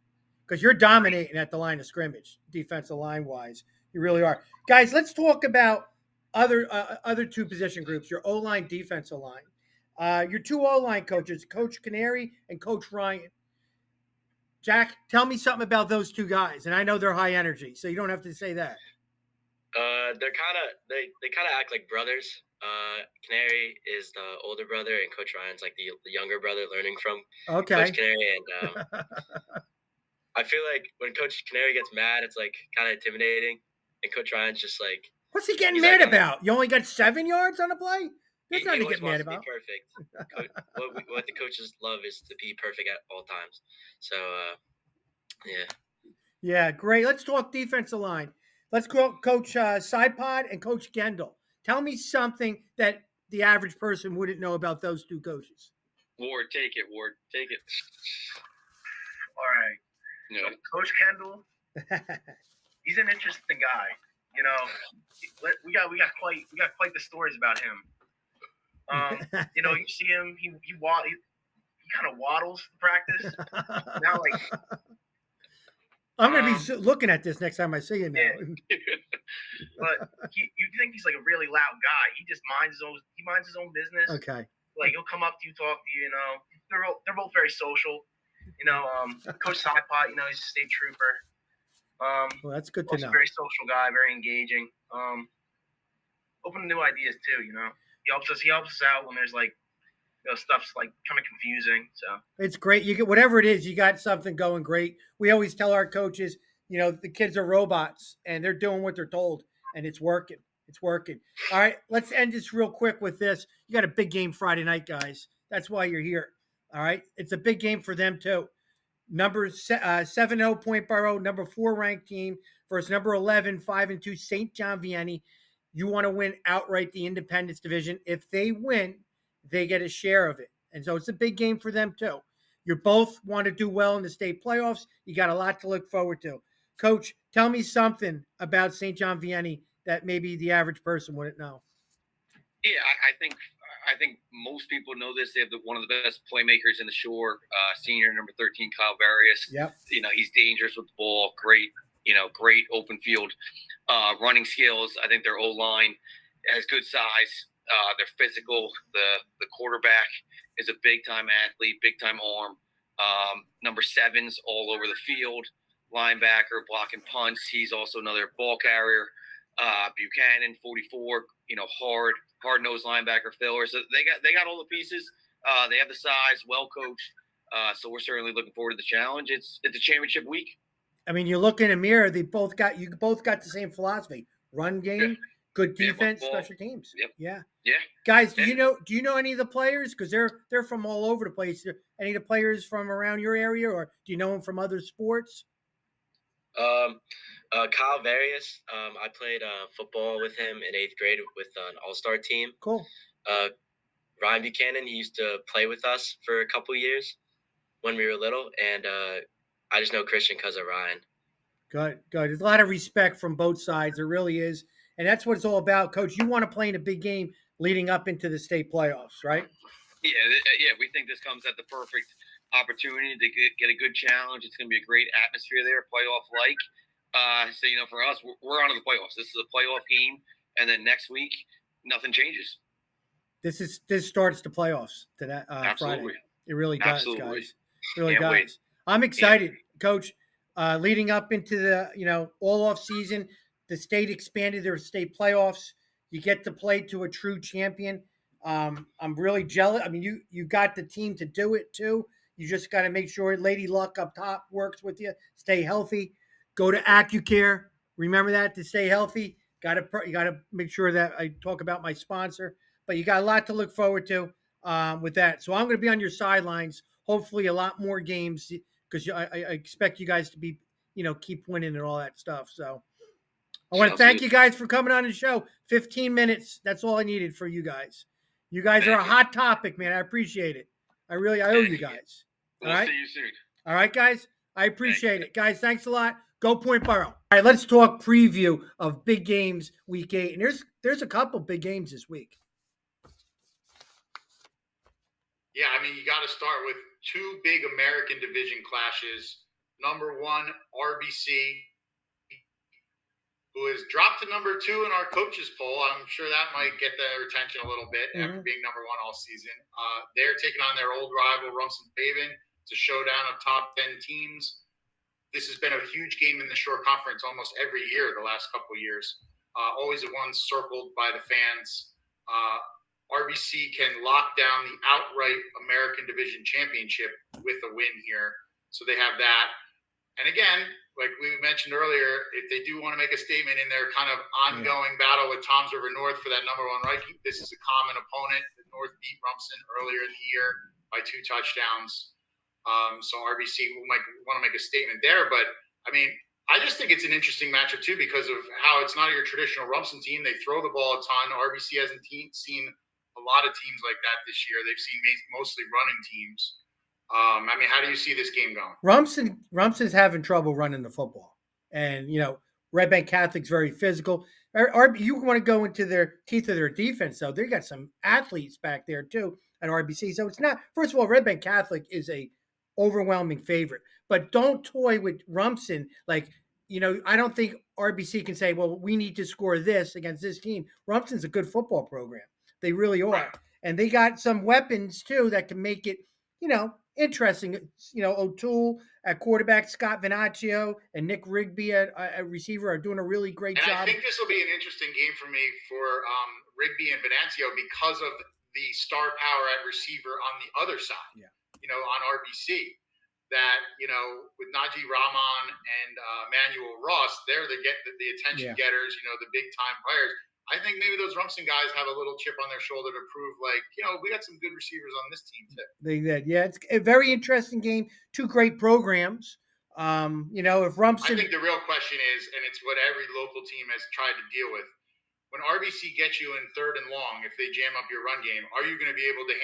Because you're dominating at the line of scrimmage, defensive line wise. You really are, guys. Let's talk about other two position groups. Your O-line, defensive line. Your two O-line coaches, Coach Canary and Coach Ryan. Jack, tell me something about those two guys. And I know they're high energy, so you don't have to say that. They're they kind of act like brothers. Canary is the older brother, and Coach Ryan's like the younger brother, learning from Coach Canary. And I feel like when Coach Canary gets mad, it's like kind of intimidating, and Coach Ryan's just like, what's he getting mad about? You only got 7 yards on the play? There's nothing to get mad about. Perfect. What the coaches love is to be perfect at all times. So Yeah. Yeah, great. Let's talk defensive line. Let's call Coach Sidepod and Coach Gendel. Tell me something that the average person wouldn't know about those two coaches. Ward, take it. Ward, take it. All right. No. So Coach Kendall, he's an interesting guy. You know, we got quite the stories about him. You know, you see him, he kind of waddles to practice. Now, like, I'm gonna be looking at this next time I see him now. Yeah. But you think he's like a really loud guy. He just minds his own business. Okay. Like, he'll come up to you, talk to you. You know, they're both very social. You know, Coach Sidepot, you know, he's a state trooper. Well, that's good to know. Very social guy, very engaging. Open to new ideas too. You know, he helps us out when there's like, you know, stuff's like kind of confusing. So it's great. You get whatever it is, you got something going great. We always tell our coaches, you know, the kids are robots and they're doing what they're told, and it's working. It's working. All right, let's end this real quick with this. You got a big game Friday night, guys. That's why you're here. All right, it's a big game for them too. Number 7-0 Point Boro, number 4 ranked team versus number 11, 5-2 St. John Vianney. You want to win outright the Independence Division. If they win, they get a share of it. And so it's a big game for them too. You both want to do well in the state playoffs. You got a lot to look forward to. Coach, tell me something about St. John Vianney that maybe the average person wouldn't know. Yeah, I think most people know this. They have one of the best playmakers in the shore. Senior number 13, Kyle Various. Yep. You know, he's dangerous with the ball. Great open field running skills. I think their O-line has good size. They're physical. The quarterback is a big-time athlete, big-time arm. Number 7's all over the field. Linebacker, blocking punts. He's also another ball carrier. Buchanan, 44, you know, hard-nosed linebacker filler. So they got all the pieces. They have the size, well coached. So we're certainly looking forward to the challenge. It's a championship week. I mean, you look in a mirror, you both got the same philosophy. Run game, good defense, special teams. Yep. Yeah. Yeah. Guys, do you know any of the players? Because they're from all over the place. Any of the players from around your area, or do you know them from other sports? Kyle Various. I played football with him in 8th grade with an all-star team. Cool. Ryan Buchanan, he used to play with us for a couple years when we were little, and I just know Christian because of Ryan. Good. There's a lot of respect from both sides. There really is. And that's what it's all about, Coach. You want to play in a big game leading up into the state playoffs, right? Yeah. We think this comes at the perfect opportunity to get a good challenge. It's going to be a great atmosphere there, playoff-like. So, you know, for us, we're on to the playoffs. This is a playoff game, and then next week, nothing changes. This starts the playoffs to that Absolutely. Friday. It really does, Absolutely. guys. It really Can't does. wait. I'm excited, Coach. Leading up into the, you know, all off season, the state expanded their state playoffs. You get to play to a true champion. I'm really jealous. I mean, you got the team to do it too. You just got to make sure Lady Luck up top works with you. Stay healthy. Go to ACCUCARE. Remember that, to stay healthy. You got to make sure that I talk about my sponsor. But you got a lot to look forward to with that. So I'm going to be on your sidelines. Hopefully, a lot more games, because I expect you guys to be, you know, keep winning and all that stuff. So I want to thank you guys for coming on the show. 15 minutes. That's all I needed for you guys. You guys are a hot topic, man. I appreciate it. I owe you guys. We'll see you soon. All right, guys. I appreciate it. Guys, thanks a lot. Go Point Boro. All right, let's talk preview of big games week 8. And there's a couple big games this week. Yeah, I mean, you got to start with 2 big American Division clashes. Number 1, RBC, who has dropped to number 2 in our coaches poll. I'm sure that might get their attention a little bit after being number 1 all season. They're taking on their old rival, Rumson-Haven. It's a showdown of top 10 teams. This has been a huge game in the Shore Conference almost every year the last couple of years. Always the one circled by the fans. RBC can lock down the outright American Division Championship with a win here. So they have that. And again, like we mentioned earlier, if they do want to make a statement in their kind of ongoing battle with Toms River North for that number 1 ranking, this is a common opponent. The North beat Rumson earlier in the year by 2 touchdowns. So RBC might want to make a statement there. But I mean, I just think it's an interesting matchup too because of how it's not your traditional Rumson team. They throw the ball a ton. RBC hasn't seen a lot of teams like that this year. They've seen mostly running teams. I mean, how do you see this game going? Rumson's having trouble running the football, and Red Bank Catholic's very physical. You want to go into their teeth of their defense, though. They got some athletes back there too at RBC. So it's not. First of all, Red Bank Catholic is a overwhelming favorite, but don't toy with Rumson. Like I don't think RBC can say, "Well, we need to score this against this team." Rumson's a good football program. They really are, Right. and they got some weapons too that can make it, interesting. O'Toole at quarterback, Scott Venaccio and Nick Rigby at receiver are doing a really great And job. I think this will be an interesting game for me for Rigby and Venancio because of the star power at receiver on the other side. Yeah. On RBC, that with Najee Rahman and Manuel Ross, they're the attention getters. The big time players. I think maybe those Rumson guys have a little chip on their shoulder to prove, we got some good receivers on this team too. They did, yeah. It's a very interesting game. Two great programs. If Rumson, I think the real question is, and it's what every local team has tried to deal with, when RBC gets you in third and long, if they jam up your run game, are you going to be able to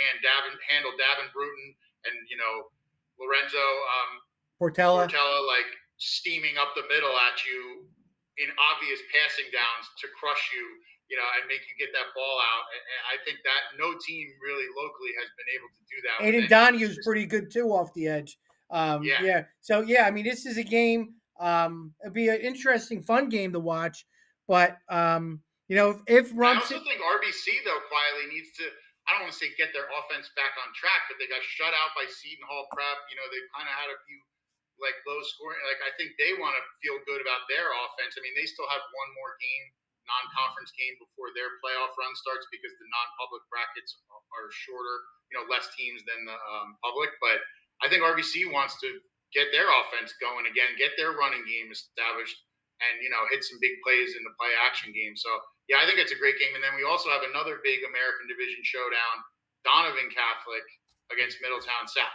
handle Davin Bruton and Lorenzo Portella like steaming up the middle at you in obvious passing downs to crush you? And make you get that ball out. And I think that no team really locally has been able to do that. Aiden Donahue's pretty good too off the edge. Yeah. So I mean, this is a game. It'd be an interesting, fun game to watch. But if Rumson, I also think RBC though quietly needs to. I don't want to say get their offense back on track, but they got shut out by Seton Hall Prep. They've kind of had a few low scoring. I think they want to feel good about their offense. I mean, they still have one more game. Non-conference game before their playoff run starts because the non-public brackets are shorter, less teams than the public. But I think RBC wants to get their offense going again, get their running game established, and hit some big plays in the play action game. So yeah, I think it's a great game. And then we also have another big American Division showdown: Donovan Catholic against Middletown South.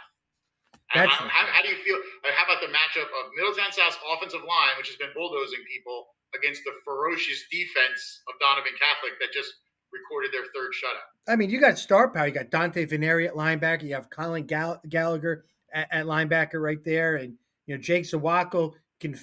How do you feel? How about the matchup of Middletown South's offensive line, which has been bulldozing people, against the ferocious defense of Donovan Catholic that just recorded their third shutout? I mean, you got star power. You got Dante Veneri at linebacker. You have Colin Gallagher at linebacker right there, and Jake Zawako can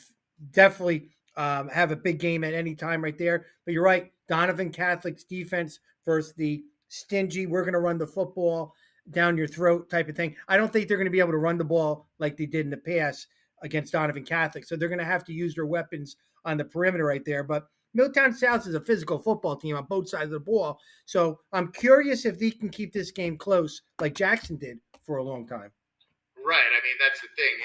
definitely have a big game at any time right there. But you're right, Donovan Catholic's defense versus the stingy, we're going to run the football down your throat type of thing. I don't think they're going to be able to run the ball like they did in the past against Donovan Catholic. So they're going to have to use their weapons on the perimeter right there. But Middletown South is a physical football team on both sides of the ball. So I'm curious if they can keep this game close like Jackson did for a long time. Right. I mean, that's the thing.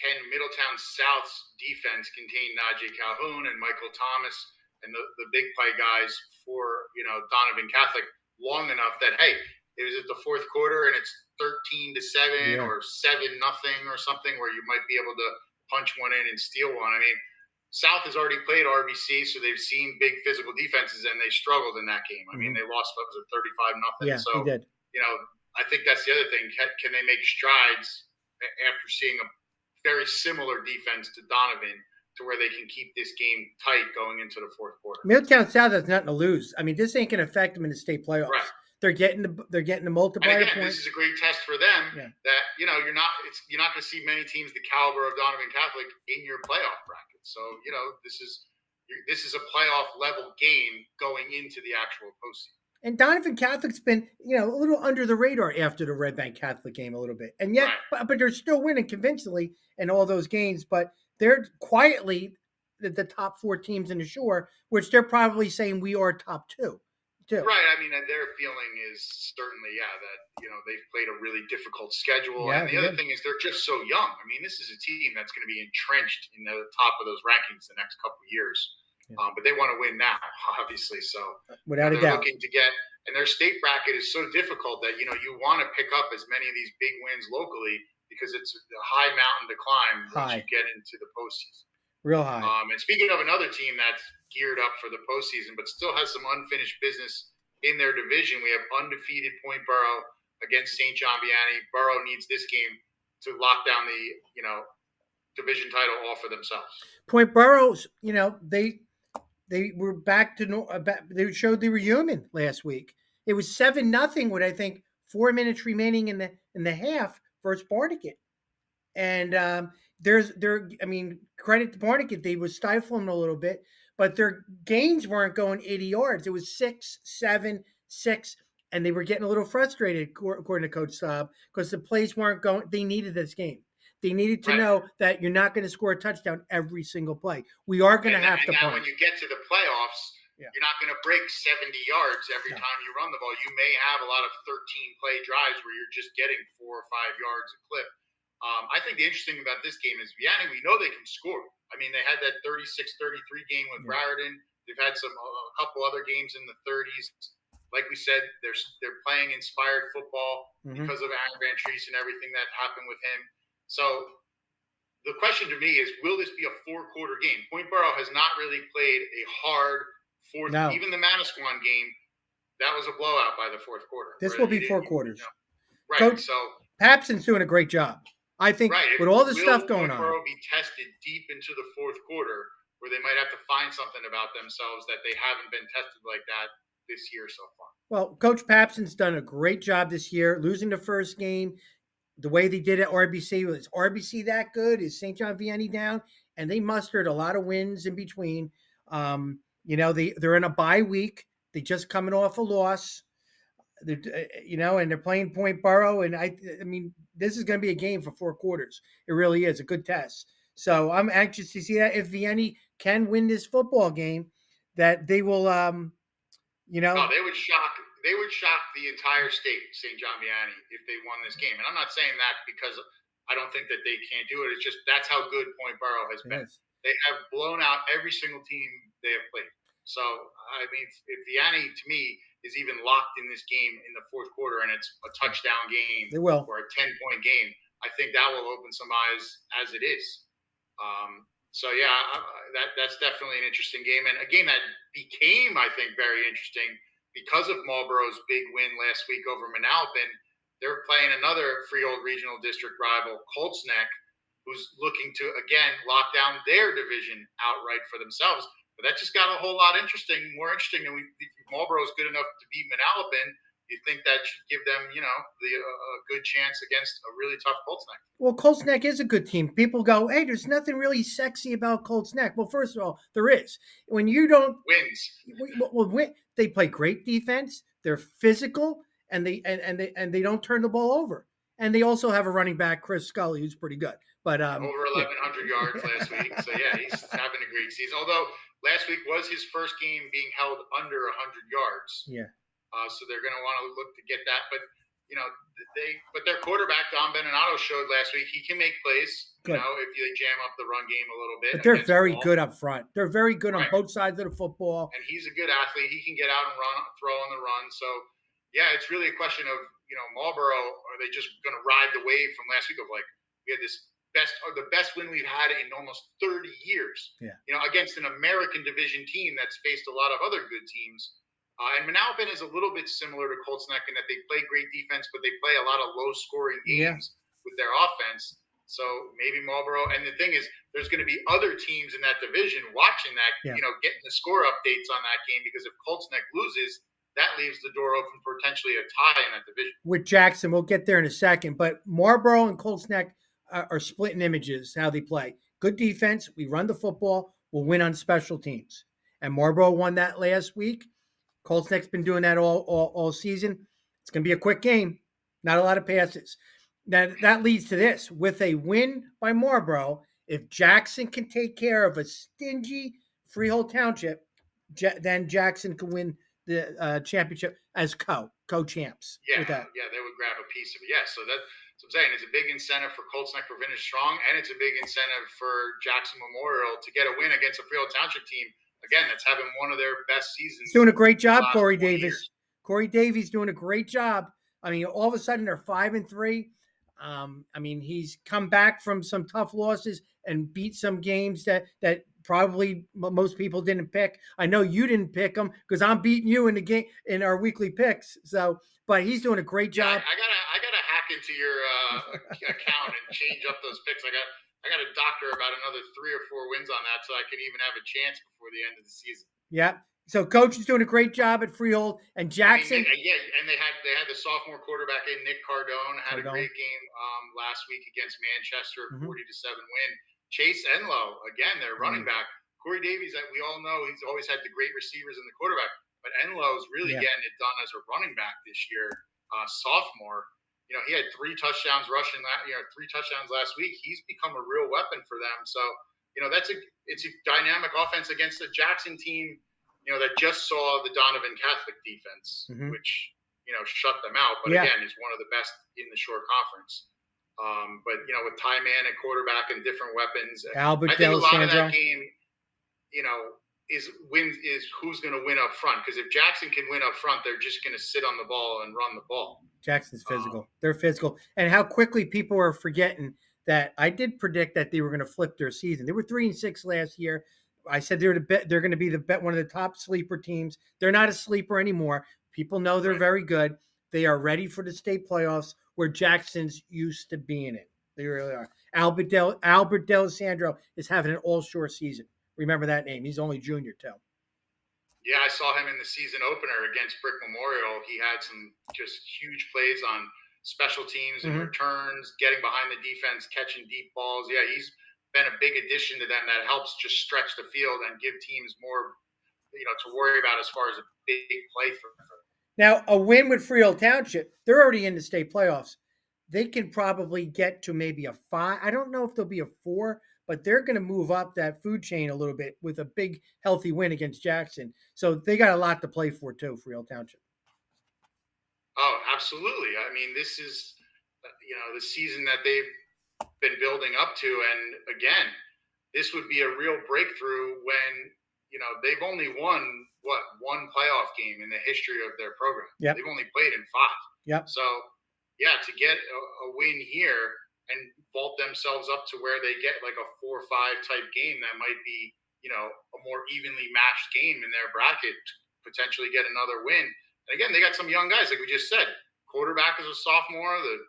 Can Middletown South's defense contain Najee Calhoun and Michael Thomas and the big play guys for, Donovan Catholic long enough that, hey, it was at the fourth quarter and it's 13-7 or 7-0 or something where you might be able to punch one in and steal one. I mean, South has already played RBC, so they've seen big physical defenses and they struggled in that game. I mean, they lost, what was it, 35-0? Yeah, so, they did. I think that's the other thing. Can they make strides after seeing a very similar defense to Donovan to where they can keep this game tight going into the fourth quarter? Middletown South has nothing to lose. I mean, this ain't going to affect them in the state playoffs. Right. They're getting the multiplier and again, points. This is a great test for them. Yeah. That you're not going to see many teams the caliber of Donovan Catholic in your playoff bracket. So this is a playoff level game going into the actual postseason. And Donovan Catholic's been a little under the radar after the Red Bank Catholic game a little bit, and yet but they're still winning convincingly in all those games. But they're quietly the top 4 teams in the Shore, which they're probably saying we are top 2. Right. I mean, and their feeling is certainly, that, they've played a really difficult schedule. Yeah, and the other thing is they're just so young. I mean, this is a team that's going to be entrenched in the top of those rankings the next couple of years. Yeah. But they want to win now, obviously. So without a doubt, looking to get, and their state bracket is so difficult that, you want to pick up as many of these big wins locally because it's a high mountain to climb once you get into the postseason. Real high. And speaking of another team that's geared up for the postseason, but still has some unfinished business in their division, we have undefeated Point Boro against St. John Vianney. Boro needs this game to lock down the division title all for themselves. Point Boroughs, they were back to they showed they were human last week. It was 7-0 with I think 4 minutes remaining in the half versus Barnegat. And credit to Barnegat, they was stifling a little bit, but their gains weren't going 80 yards. It was 6, 7, 6, and they were getting a little frustrated, according to Coach Staub, because the plays weren't going. They needed this game. They needed to know that you're not going to score a touchdown every single play. We are going to have to now punt. when you get to the playoffs, you're not going to break 70 yards every time you run the ball. You may have a lot of 13-play drives where you're just getting 4 or 5 yards a clip. I think the interesting thing about this game is Vianney, we know they can score. I mean, they had that 36-33 game with Raritan. They've had a couple other games in the 30s. Like we said, they're playing inspired football because of Aaron Van Treese and everything that happened with him. So the question to me is, will this be a 4-quarter game? Point Borough has not really played a hard fourth. No. Even the Manasquan game, that was a blowout by the fourth quarter. This will be 4 quarters. Right. Coach, so Papson's doing a great job. I think with all the stuff going on. Will Borough be tested deep into the fourth quarter where they might have to find something about themselves that they haven't been tested like that this year so far? Well, Coach Papson's done a great job this year, losing the first game. The way they did at RBC, was RBC that good? Is St. John Vianney down? And they mustered a lot of wins in between. They're in a bye week. They just coming off a loss. And they're playing Point Borough. And I mean, this is going to be a game for 4 quarters. It really is a good test. So I'm anxious to see that if Vianney can win this football game, that they will, No, they would shock the entire state, St. John Vianney, if they won this game. And I'm not saying that because I don't think that they can't do it. It's just that's how good Point Borough has been. They have blown out every single team they have played. So, I mean, if Vianney, to me, is even locked in this game in the fourth quarter and it's a touchdown game or a 10-point game, I think that will open some eyes as it is. That's definitely an interesting game. And a game that became, I think, very interesting because of Marlborough's big win last week over Manalapan. They're playing another Freehold Regional District rival, Colts Neck, who's looking to, again, lock down their division outright for themselves. But that just got a whole lot more interesting than if Marlborough's good enough to beat Manalapan. You think that should give them, a good chance against a really tough Colts Neck. Well, Colts Neck is a good team. People go, hey, there's nothing really sexy about Colts Neck. Well, first of all, there is. When you don't wins, they play great defense. They're physical, and they don't turn the ball over. And they also have a running back, Chris Scully, who's pretty good. But over 1,100 yards last week. So he's having a great season. Although last week was his first game being held under 100 yards. Yeah. So they're going to want to look to get that. But, but their quarterback, Don Beninado, showed last week he can make plays, if you jam up the run game a little bit. But they're very good up front. They're very good on both sides of the football. And he's a good athlete. He can get out and throw on the run. So, it's really a question of, Marlborough, are they just going to ride the wave from last week of we had the best win we've had in almost 30 years, against an American division team that's faced a lot of other good teams. And Manalapan is a little bit similar to Colts Neck in that they play great defense, but they play a lot of low-scoring games with their offense. So maybe Marlborough. And the thing is, there's going to be other teams in that division watching that, getting the score updates on that game, because if Colts Neck loses, that leaves the door open for potentially a tie in that division. With Jackson, we'll get there in a second. But Marlborough and Colts Neck are splitting images, how they play. Good defense. We run the football. We'll win on special teams. And Marlborough won that last week. Colts Neck's been doing that all season. It's going to be a quick game. Not a lot of passes. Now, that leads to this. With a win by Marlborough, if Jackson can take care of a stingy Freehold Township, then Jackson can win the championship as co-champs. Yeah, they would grab a piece of it. Yeah, so that's what I'm saying. It's a big incentive for Colts Neck for finish strong, and it's a big incentive for Jackson Memorial to get a win against a Freehold Township teteam. Again, that's having one of their best seasons. He's doing a great job, Corey Davis. Corey Davies doing a great job. I mean, all of a sudden they're 5-3. He's come back from some tough losses and beat some games that probably most people didn't pick. I know you didn't pick them because I'm beating you in the game in our weekly picks. So, but he's doing a great job. I gotta hack hack into your account and change up those picks. I got a doctor about another 3 or 4 wins on that, so I can even have a chance before the end of the season. Yeah. So coach is doing a great job at Freehold, and Jackson. I mean, and they had the sophomore quarterback in Nick Cardone had a great game last week against Manchester, 40-7 win. Chase Enlow, again, their running back. Corey Davies, we all know he's always had the great receivers in the quarterback, but Enlow's really getting it done as a running back this year, sophomore. He had 3 touchdowns rushing, 3 touchdowns last week. He's become a real weapon for them. So, it's a dynamic offense against the Jackson team, that just saw the Donovan Catholic defense, which, shut them out. But again, is one of the best in the short conference. But, with Ty Mann at quarterback and different weapons, Albert I think a lot of D'Alessandro. that game, is who's going to win up front. Because if Jackson can win up front, they're just going to sit on the ball and run the ball. Jackson's physical. They're physical. And how quickly people are forgetting that I did predict that they were going to flip their season. They were 3-6 last year. I said they're going to be one of the top sleeper teams. They're not a sleeper anymore. People know they're very good. They are ready for the state playoffs where Jackson's used to being in. They really are. Albert D'Alessandro is having an all-sure season. Remember that name. He's only junior, too. Yeah, I saw him in the season opener against Brick Memorial. He had some just huge plays on special teams and returns, getting behind the defense, catching deep balls. Yeah, he's been a big addition to them that helps just stretch the field and give teams more, to worry about as far as a big play for them. Now, a win with Freehold Township, they're already in the state playoffs. They can probably get to maybe a 5. I don't know if they'll be a 4, but they're going to move up that food chain a little bit with a big, healthy win against Jackson. So they got a lot to play for, too, Freehold Township. Oh, absolutely. I mean, this is, the season that they've been building up to. And again, this would be a real breakthrough when, they've only won, one playoff game in the history of their program. Yep. They've only played in 5. Yep. So, yeah, to get a win here and vault themselves up to where they get like a 4-5 type game that might be, a more evenly matched game in their bracket, potentially get another win. And again, they got some young guys, like we just said. Quarterback is a sophomore. The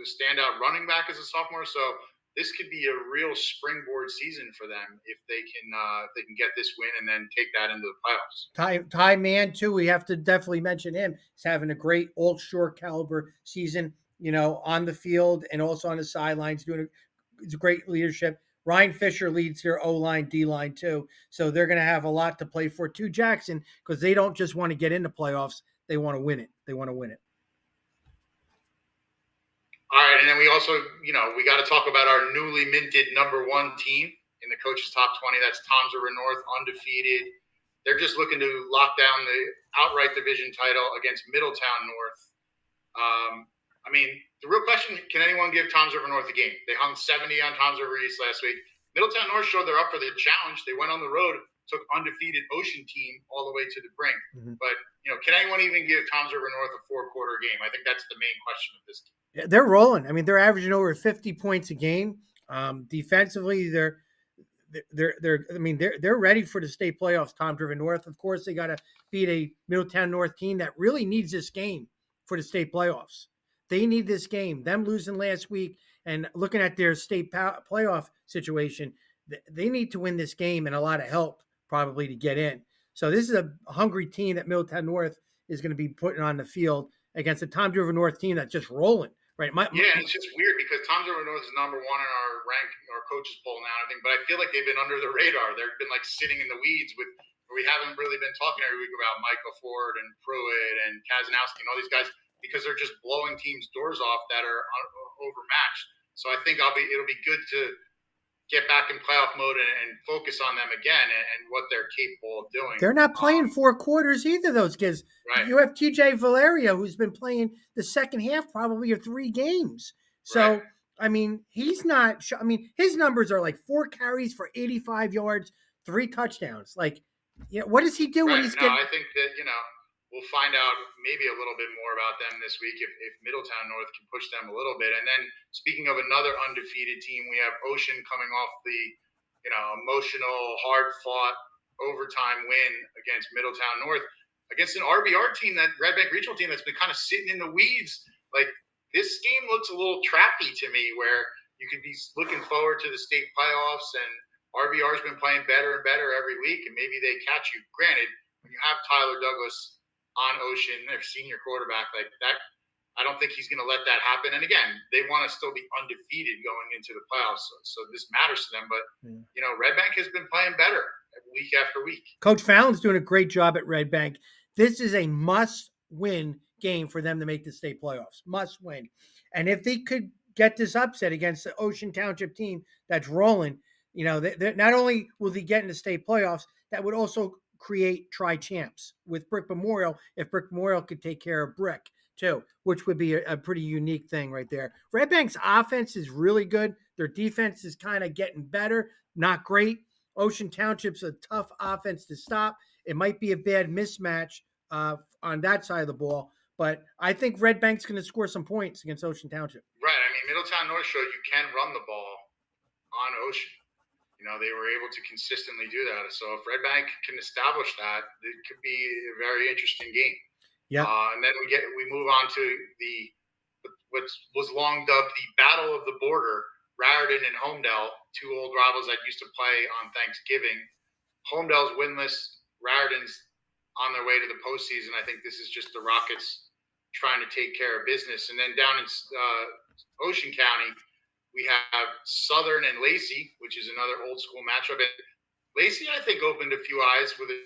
standout running back is a sophomore. So this could be a real springboard season for them if they can get this win and then take that into the playoffs. Ty Mann, too, we have to definitely mention him. He's having a great all-shore caliber season, on the field and also on the sidelines, doing it's great leadership. Ryan Fisher leads their O-line, D-line, too. So they're going to have a lot to play for, too, Jackson, because they don't just want to get into playoffs. They want to win it. All right, and then we also, we got to talk about our newly minted number 1 team in the coaches' top 20. That's Toms River North, undefeated. They're just looking to lock down the outright division title against Middletown North. I mean, the real question, can anyone give Toms River North a game? They hung 70 on Toms River East last week. Middletown North showed they're up for the challenge. They went on the road, took undefeated Ocean team all the way to the brink. But, can anyone even give Toms River North a 4-quarter game? I think that's the main question of this game. Yeah, they're rolling. I mean, they're averaging over 50 points a game. Defensively, they're ready for the state playoffs. Toms River North, of course, they got to beat a Middletown North team that really needs this game for the state playoffs. They need this game. Them losing last week and looking at their state playoff situation, they need to win this game and a lot of help probably to get in. So this is a hungry team that Middletown North is going to be putting on the field against a Toms River North team that's just rolling. Right. And it's just weird because Toms River North is number 1 in our coaches poll now, I think, but I feel like they've been under the radar. They've been like sitting in the weeds where we haven't really been talking every week about Michael Ford and Pruitt and Kazanowski and all these guys because they're just blowing teams' doors off that are overmatched. So I think it'll be good to get back in playoff mode and focus on them again and what they're capable of doing. They're not playing 4 quarters either, those kids. Right. You have TJ Valerio, who's been playing the second half probably of 3 games. So, right. I mean, he's not – I mean, his numbers are like 4 carries for 85 yards, 3 touchdowns. Like, what does he do when he's getting – I think that, we'll find out maybe a little bit more about them this week if Middletown North can push them a little bit. And then speaking of another undefeated team, we have Ocean coming off the, emotional, hard-fought overtime win against Middletown North, against an RBR team, that Red Bank Regional team that's been kind of sitting in the weeds. Like, this game looks a little trappy to me, where you could be looking forward to the state playoffs, and RBR's been playing better and better every week, and maybe they catch you. Granted, when you have Tyler Douglas on Ocean, their senior quarterback, like that, I don't think he's going to let that happen. And again, they want to still be undefeated going into the playoffs, so this matters to them. But Red Bank has been playing better week after week. Coach Fallon's doing a great job at Red Bank. This is a must-win game for them to make the state playoffs. Must win. And if they could get this upset against the Ocean Township team that's rolling, not only will they get in the state playoffs, that would also create tri-champs with Brick Memorial, if Brick Memorial could take care of Brick too, which would be a pretty unique thing right there. Red Bank's offense is really good. Their defense is kind of getting better, not great. Ocean Township's a tough offense to stop. It might be a bad mismatch on that side of the ball, but I think Red Bank's going to score some points against Ocean Township. Right. I mean, Middletown North showed you can run the ball on Ocean. They were able to consistently do that. So if Red Bank can establish that, it could be a very interesting game. Yeah. And then we move on to what was long dubbed the Battle of the Border. Raritan and Homedale, two old rivals that used to play on Thanksgiving. Homedale's winless. Raritan's on their way to the postseason. I think this is just the Rockets trying to take care of business. And then down in Ocean County, we have Southern and Lacey, which is another old school matchup. And Lacey, I think, opened a few eyes with a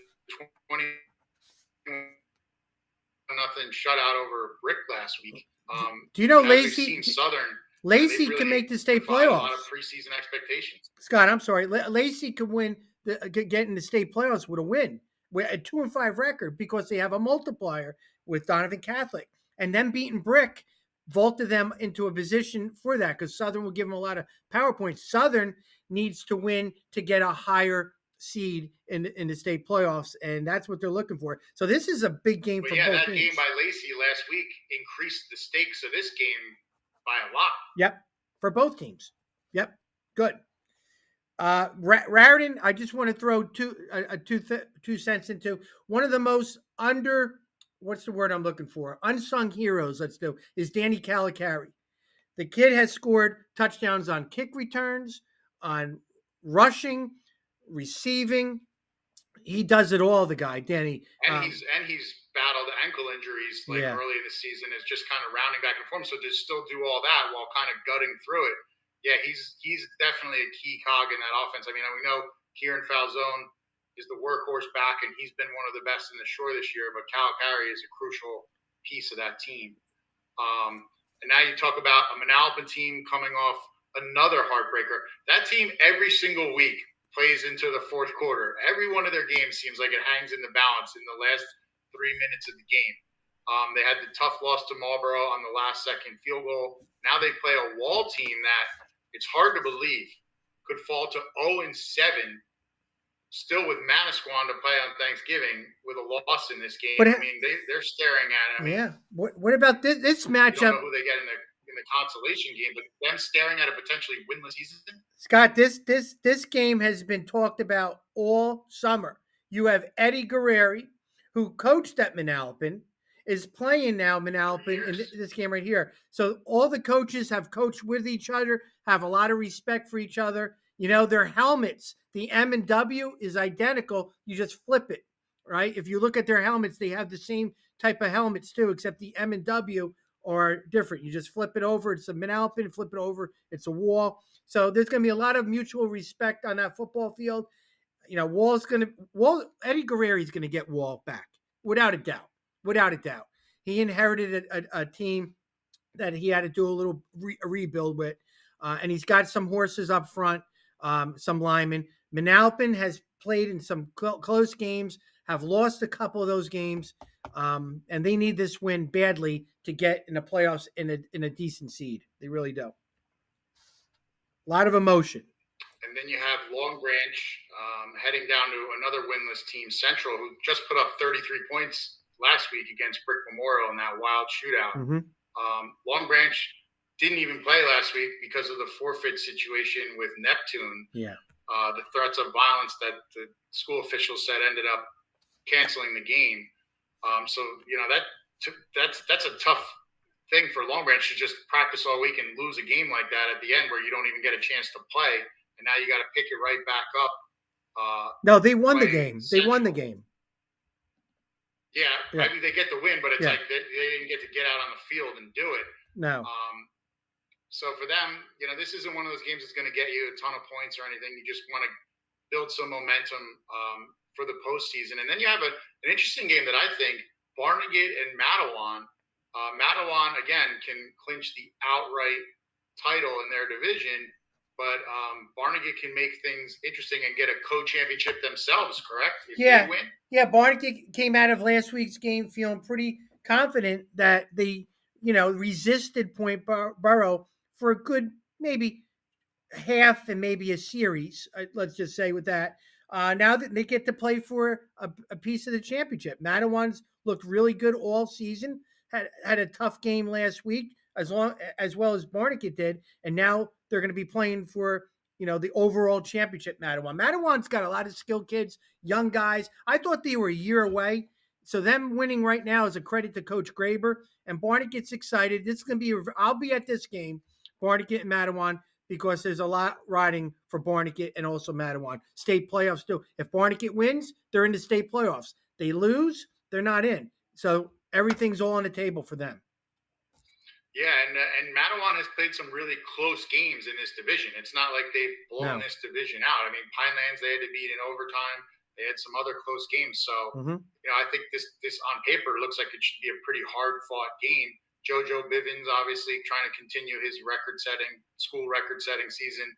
20-0 shutout over Brick last week. Do you know Lacey? Southern. Lacey can make the state playoffs. A lot of preseason expectations. Scott, I'm sorry. Lacey could win, get in the state playoffs with a win. We're a 2-5 record because they have a multiplier with Donovan Catholic, and them beating Brick vaulted them into a position for that because Southern will give them a lot of power points. Southern needs to win to get a higher seed in the state playoffs, and that's what they're looking for. So this is a big game for both teams. That game by Lacey last week increased the stakes of this game by a lot. Yep, for both teams. Yep, good. Raritan, I just want to throw two cents into one of the most what's the word I'm looking for? Unsung heroes, is Danny Calicari. The kid has scored touchdowns on kick returns, on rushing, receiving. He does it all, the guy, Danny. And he's battled ankle injuries early in the season, is just kind of rounding back and forth. So to still do all that while kind of gutting through it, he's definitely a key cog in that offense. I mean, we know Kieran Falzone is the workhorse back, and he's been one of the best in the shore this year, but Calicari is a crucial piece of that team. And now you talk about a Manalapan team coming off another heartbreaker. That team every single week plays into the fourth quarter. Every one of their games seems like it hangs in the balance in the last 3 minutes of the game. They had the tough loss to Marlboro on the last second field goal. Now they play a Wall team that it's hard to believe could fall to 0-7, still with Manasquan to play on Thanksgiving with a loss in this game. But, I mean, they're staring at it. What about this matchup? I don't know who they get in the consolation game, but them staring at a potentially winless season. Scott, this game has been talked about all summer. You have Eddie Guerreri, who coached at Manalapan, is playing now Manalapan in this game right here. So all the coaches have coached with each other, have a lot of respect for each other. Their helmets, the M and W is identical. You just flip it, right? If you look at their helmets, they have the same type of helmets too, except the M and W are different. You just flip it over. It's a Manalapan, flip it over. It's a Wall. So there's going to be a lot of mutual respect on that football field. Eddie Guerreri is going to get Wall back without a doubt. Without a doubt. He inherited a team that he had to do a little rebuild with, and he's got some horses up front, some linemen. Manalapan has played in some close games, have lost a couple of those games, and they need this win badly to get in the playoffs in a decent seed. They really do. A lot of emotion. And then you have Long Branch heading down to another winless team, Central, who just put up 33 points last week against Brick Memorial in that wild shootout. Mm-hmm. Long Branch didn't even play last week because of the forfeit situation with Neptune. Yeah. The threats of violence that the school officials said ended up canceling the game. So that's a tough thing for Long Branch to just practice all week and lose a game like that at the end where you don't even get a chance to play, and now you got to pick it right back up. No, they won the game. They won the game. Yeah, maybe they get the win, but it's like they didn't get to get out on the field and do it. No. So for them, this isn't one of those games that's going to get you a ton of points or anything. You just want to build some momentum for the postseason. And then you have an interesting game that I think Barnegat and Matawan. Matawan, again, can clinch the outright title in their division, but Barnegat can make things interesting and get a co-championship themselves, correct? If they win? Yeah, Barnegat came out of last week's game feeling pretty confident that they, resisted Point Boro for a good maybe half and maybe a series, let's just say with that. Now that they get to play for a piece of the championship. Matawan's looked really good all season, had a tough game last week as well as Barnegat did, and now they're going to be playing for the overall championship. Matawan's got a lot of skilled kids, young guys. I thought they were a year away, so them winning right now is a credit to Coach Graber, and Barnegat's excited. This is going to be I'll be at this game, Barnegat and Matawan, because there's a lot riding for Barnegat and also Matawan. State playoffs too. If Barnegat wins, they're in the state playoffs. They lose, they're not in. So everything's all on the table for them. Yeah, and Matawan has played some really close games in this division. It's not like they've blown this division out. I mean, Pinelands they had to beat in overtime. They had some other close games. So, I think this on paper looks like it should be a pretty hard-fought game. JoJo Bivens obviously trying to continue his school record-setting season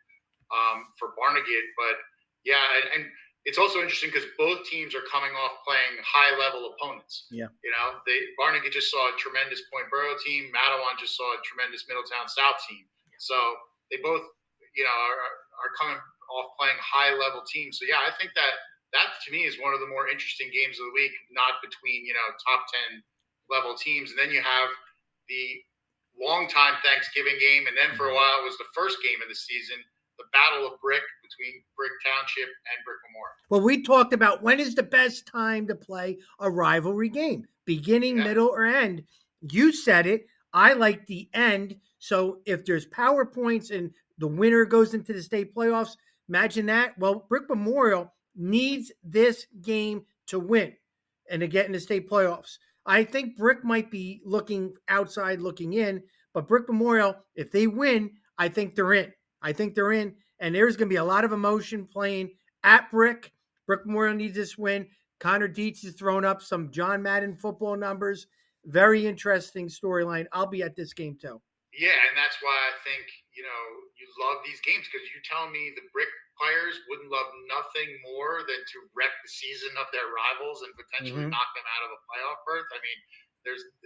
for Barnegat. But, yeah, and it's also interesting because both teams are coming off playing high-level opponents. Yeah. Barnegat just saw a tremendous Point Boro team. Matawan just saw a tremendous Middletown South team. So they both, are coming off playing high-level teams. So, yeah, I think that to me is one of the more interesting games of the week, not between, top 10 level teams. And then you have the long-time Thanksgiving game. And then for a while it was the first game of the season, the Battle of Brick between Brick Township and Brick Memorial. Well, we talked about when is the best time to play a rivalry game, beginning, middle, or end. You said it. I like the end. So if there's PowerPoints and the winner goes into the state playoffs, imagine that. Well, Brick Memorial needs this game to win and to get in the state playoffs. I think Brick might be looking outside, looking in, but Brick Memorial, if they win, I think they're in. And there's going to be a lot of emotion playing at Brick. Brick Memorial needs this win. Connor Dietz has thrown up some John Madden football numbers. Very interesting storyline. I'll be at this game too. Yeah, and that's why I think, you love these games because you're telling me the Brick players wouldn't love nothing more than to wreck the season of their rivals and potentially knock them out of a playoff berth. I mean,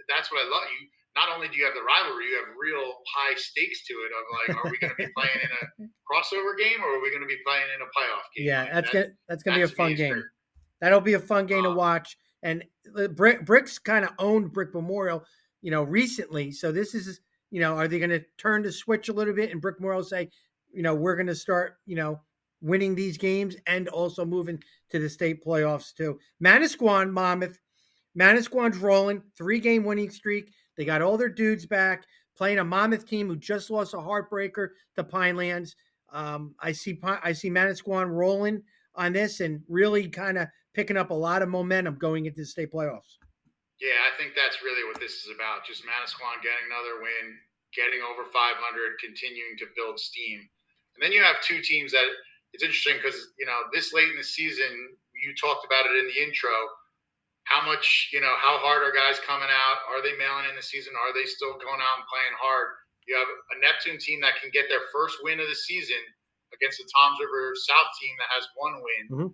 that's what I love. Not only do you have the rivalry, you have real high stakes to it of like, are we going to be playing in a crossover game or are we going to be playing in a playoff game? Yeah, that's going to be a fun game. That'll be a fun game to watch. And Brick's kind of owned Brick Memorial, recently. So this is, are they going to turn the switch a little bit and Brick Memorial say, we're going to start, winning these games and also moving to the state playoffs too. Manasquan, Monmouth. Manasquan's rolling, 3-game winning streak. They got all their dudes back, playing a Monmouth team who just lost a heartbreaker to Pinelands. I see Manasquan rolling on this and really kind of picking up a lot of momentum going into the state playoffs. Yeah, I think that's really what this is about. Just Manasquan getting another win, getting over 500, continuing to build steam. And then you have two teams that it's interesting because, this late in the season, you talked about it in the intro, how much, how hard are guys coming out? Are they mailing in the season? Are they still going out and playing hard? You have a Neptune team that can get their first win of the season against the Toms River South team that has one win.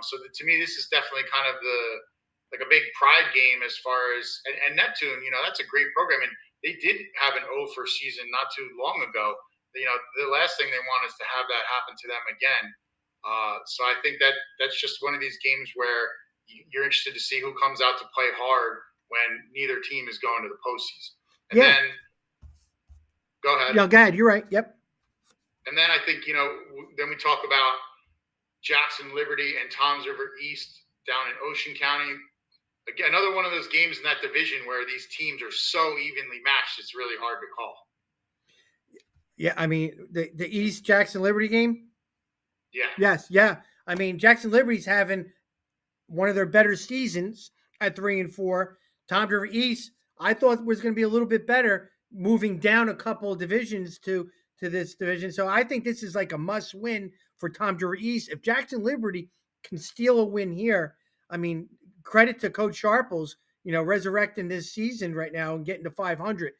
So to me, this is definitely kind of a big pride game as far as and Neptune, that's a great program. And they did have an 0 for season not too long ago. The last thing they want is to have that happen to them again. So I think that's just one of these games where you're interested to see who comes out to play hard when neither team is going to the postseason. And then, go ahead. Yeah, go ahead. You're right. Yep. And then I think, then we talk about Jackson Liberty and Toms River East down in Ocean County. again, another one of those games in that division where these teams are so evenly matched, it's really hard to call. Yeah, I mean the East Jackson Liberty game. Yeah. Yes, yeah. I mean Jackson Liberty's having one of their better seasons at 3-4. Tom River East, I thought was going to be a little bit better, moving down a couple of divisions to this division. So I think this is like a must win for Tom River East. If Jackson Liberty can steal a win here, I mean, credit to Coach Sharples, resurrecting this season right now and getting to 500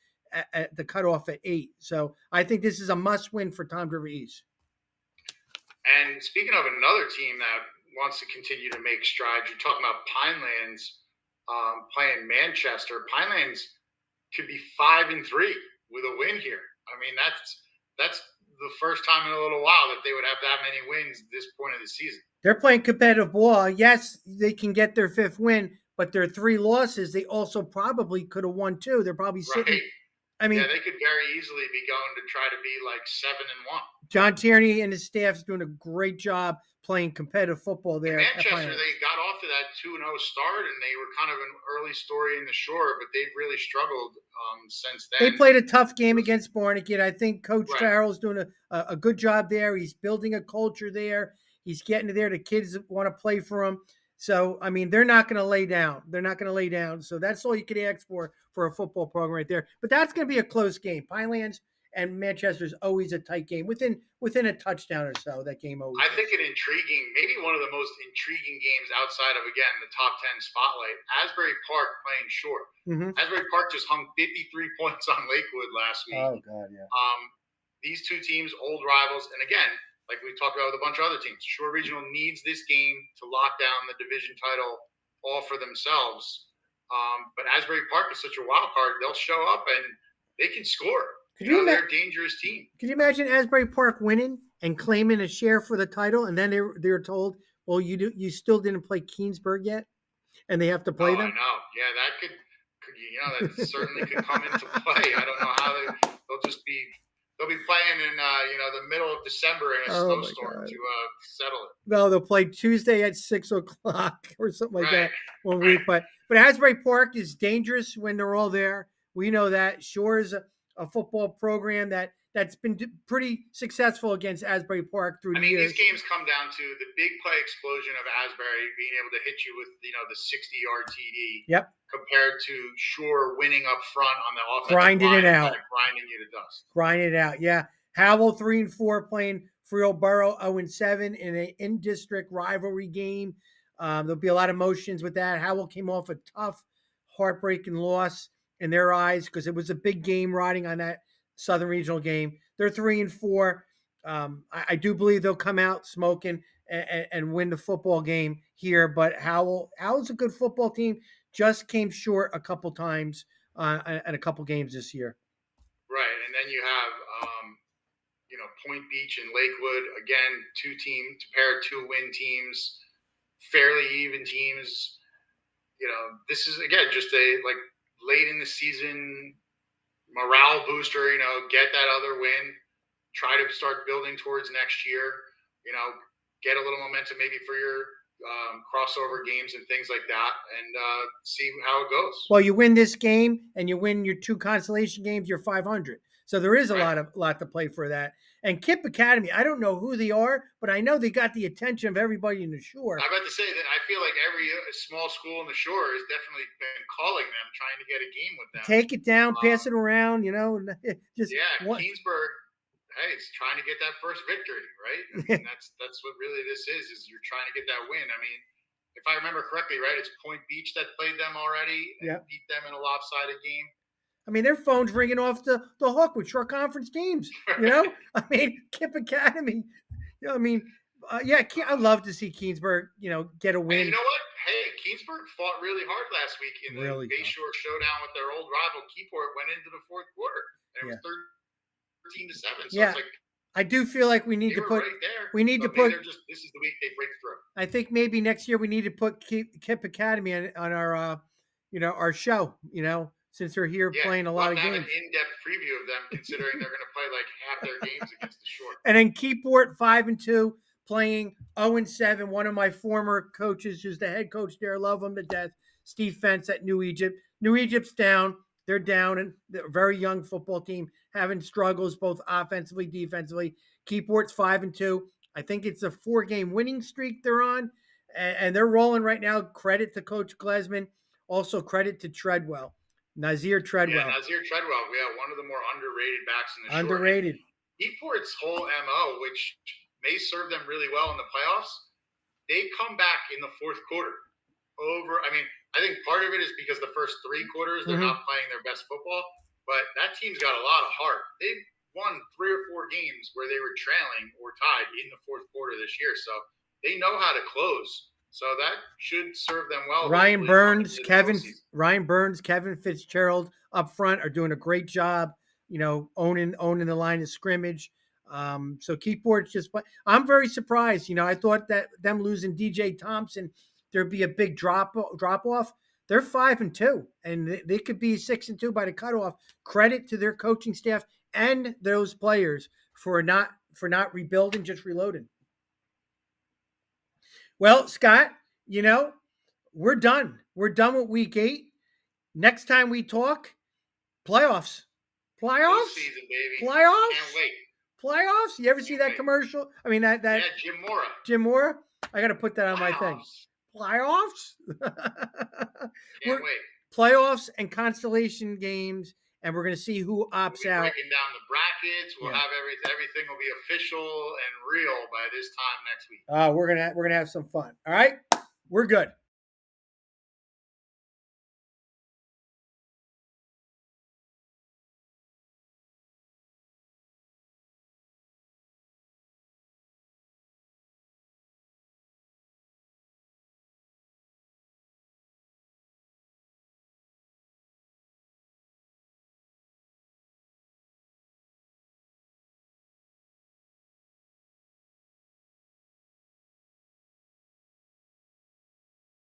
at the cutoff at 8. So I think this is a must win for Tom River East. And speaking of another team that wants to continue to make strides, you're talking about Pinelands playing Manchester. Pinelands could be 5-3 with a win here. I mean, that's the first time in a little while that they would have that many wins at this point of the season. They're playing competitive ball. Yes, they can get their 5th win, but their 3 losses, they also probably could have won 2. They're probably sitting. Right. I mean, yeah, they could very easily be going to try to be like 7-1. John Tierney and his staff's doing a great job playing competitive football there. In Manchester, they got off to that 2-0 start, and they were kind of an early story in the Shore, but they've really struggled since then. They played a tough game against Barnegat. I think Coach Farrell's doing a good job there. He's building a culture there. He's getting there. The kids want to play for him. So, I mean, they're not going to lay down. They're not going to lay down. So that's all you could ask for a football program right there. But that's going to be a close game. Pinelands and Manchester's always a tight game. Within a touchdown or so, that game always. I think maybe one of the most intriguing games outside of, again, the top 10 spotlight, Asbury Park playing Shore. Mm-hmm. Asbury Park just hung 53 points on Lakewood last week. Oh, God, yeah. These two teams, old rivals. And again, like we talked about with a bunch of other teams, Shore Regional needs this game to lock down the division title all for themselves. But Asbury Park is such a wild card. They'll show up and they can score. They're a dangerous team. Could you imagine Asbury Park winning and claiming a share for the title, and then they're told, well, you still didn't play Keensburg yet, and they have to play them? I know. Yeah, that that certainly could come into play. I don't know how they'll be playing in the middle of December in a snowstorm to settle it. No, they'll play Tuesday at 6:00 or something like that one week. But Asbury Park is dangerous when they're all there. We know that. Shore is a football program that's been pretty successful against Asbury Park through the years. These games come down to the big play explosion of Asbury being able to hit you with the 60-yard TD. Yep. Compared to Shore winning up front on the offensive grinding line, it out, grinding you to dust. Grinding it out, yeah. Howell 3-4 playing Boro 0-7 in an in-district rivalry game. There'll be a lot of emotions with that. Howell came off a tough, heartbreaking loss in their eyes because it was a big game riding on that Southern Regional game. They're 3-4. I do believe they'll come out smoking and win the football game here. But Howell's a good football team. Just came short a couple times at a couple games this year. Right, and then you have Point Beach and Lakewood again, pair of 2-win teams, fairly even teams. This is again just a late in the season morale booster. Get that other win, try to start building towards next year. Get a little momentum maybe for your crossover games and things like that, and see how it goes. Well, you win this game and you win your 2 consolation games, you're 500. So there is a lot to play for that. And Kip Academy, I don't know who they are, but I know they got the attention of everybody in the Shore. I'm about to say that I feel like every small school in the Shore has definitely been calling them, trying to get a game with them. Take it down, pass it around, Keensburg. Hey, it's trying to get that first victory, right? I mean, that's what really this is you're trying to get that win. I mean, if I remember correctly, right, it's Point Beach that played them already and beat them in a lopsided game. I mean, their phone's ringing off the hook with short conference games, I mean, Kip Academy, I'd love to see Keensburg, get a win. And you know what? Hey, Keensburg fought really hard last week in the Bayshore showdown with their old rival, Keyport, went into the fourth quarter. And it was 13-7. So it's I do feel like we need to put. This is the week they break through. I think maybe next year we need to put Kip Academy on our, our show. Since they're here playing a lot of games. An in-depth preview of them, considering they're going to play half their games against the Shore. And then Keyport 5-2 playing 0-7. One of my former coaches, who's the head coach there, love him to death. Steve Fentz at New Egypt. New Egypt's down. They're down, and they're a very young football team having struggles both offensively, defensively. Keyport's 5-2. I think it's a 4-game winning streak they're on, and they're rolling right now. Credit to Coach Glesman. Also credit to Treadwell, Nazir Treadwell. Yeah, Nazir Treadwell. Yeah, one of the more underrated backs in the short. Underrated. Keyport's whole MO, which may serve them really well in the playoffs, they come back in the fourth quarter. I think part of it is because the first 3 quarters they're not playing their best football, but that team's got a lot of heart. They've won 3 or 4 games where they were trailing or tied in the fourth quarter this year, so they know how to close. So that should serve them well. Ryan Burns, Kevin Fitzgerald up front are doing a great job, owning the line of scrimmage. So Keyport's just I'm very surprised. I thought that them losing DJ Thompson, there'd be a big drop off. They're 5-2, and they could be 6-2 by the cutoff. Credit to their coaching staff and those players for not rebuilding, just reloading. Well, Scott, we're done. We're done with week 8. Next time we talk, playoffs. Playoffs? Season, baby. Playoffs? Can't wait. Playoffs? You ever see that commercial? I mean, that Yeah, Jim Mora? I got to put that on my thing. Playoffs? Can't wait. Playoffs and Consolation Games, and we're going to see who opts out. Breaking down the brackets. We'll have everything will be official and real by this time next week. We're gonna have some fun. All right, we're good.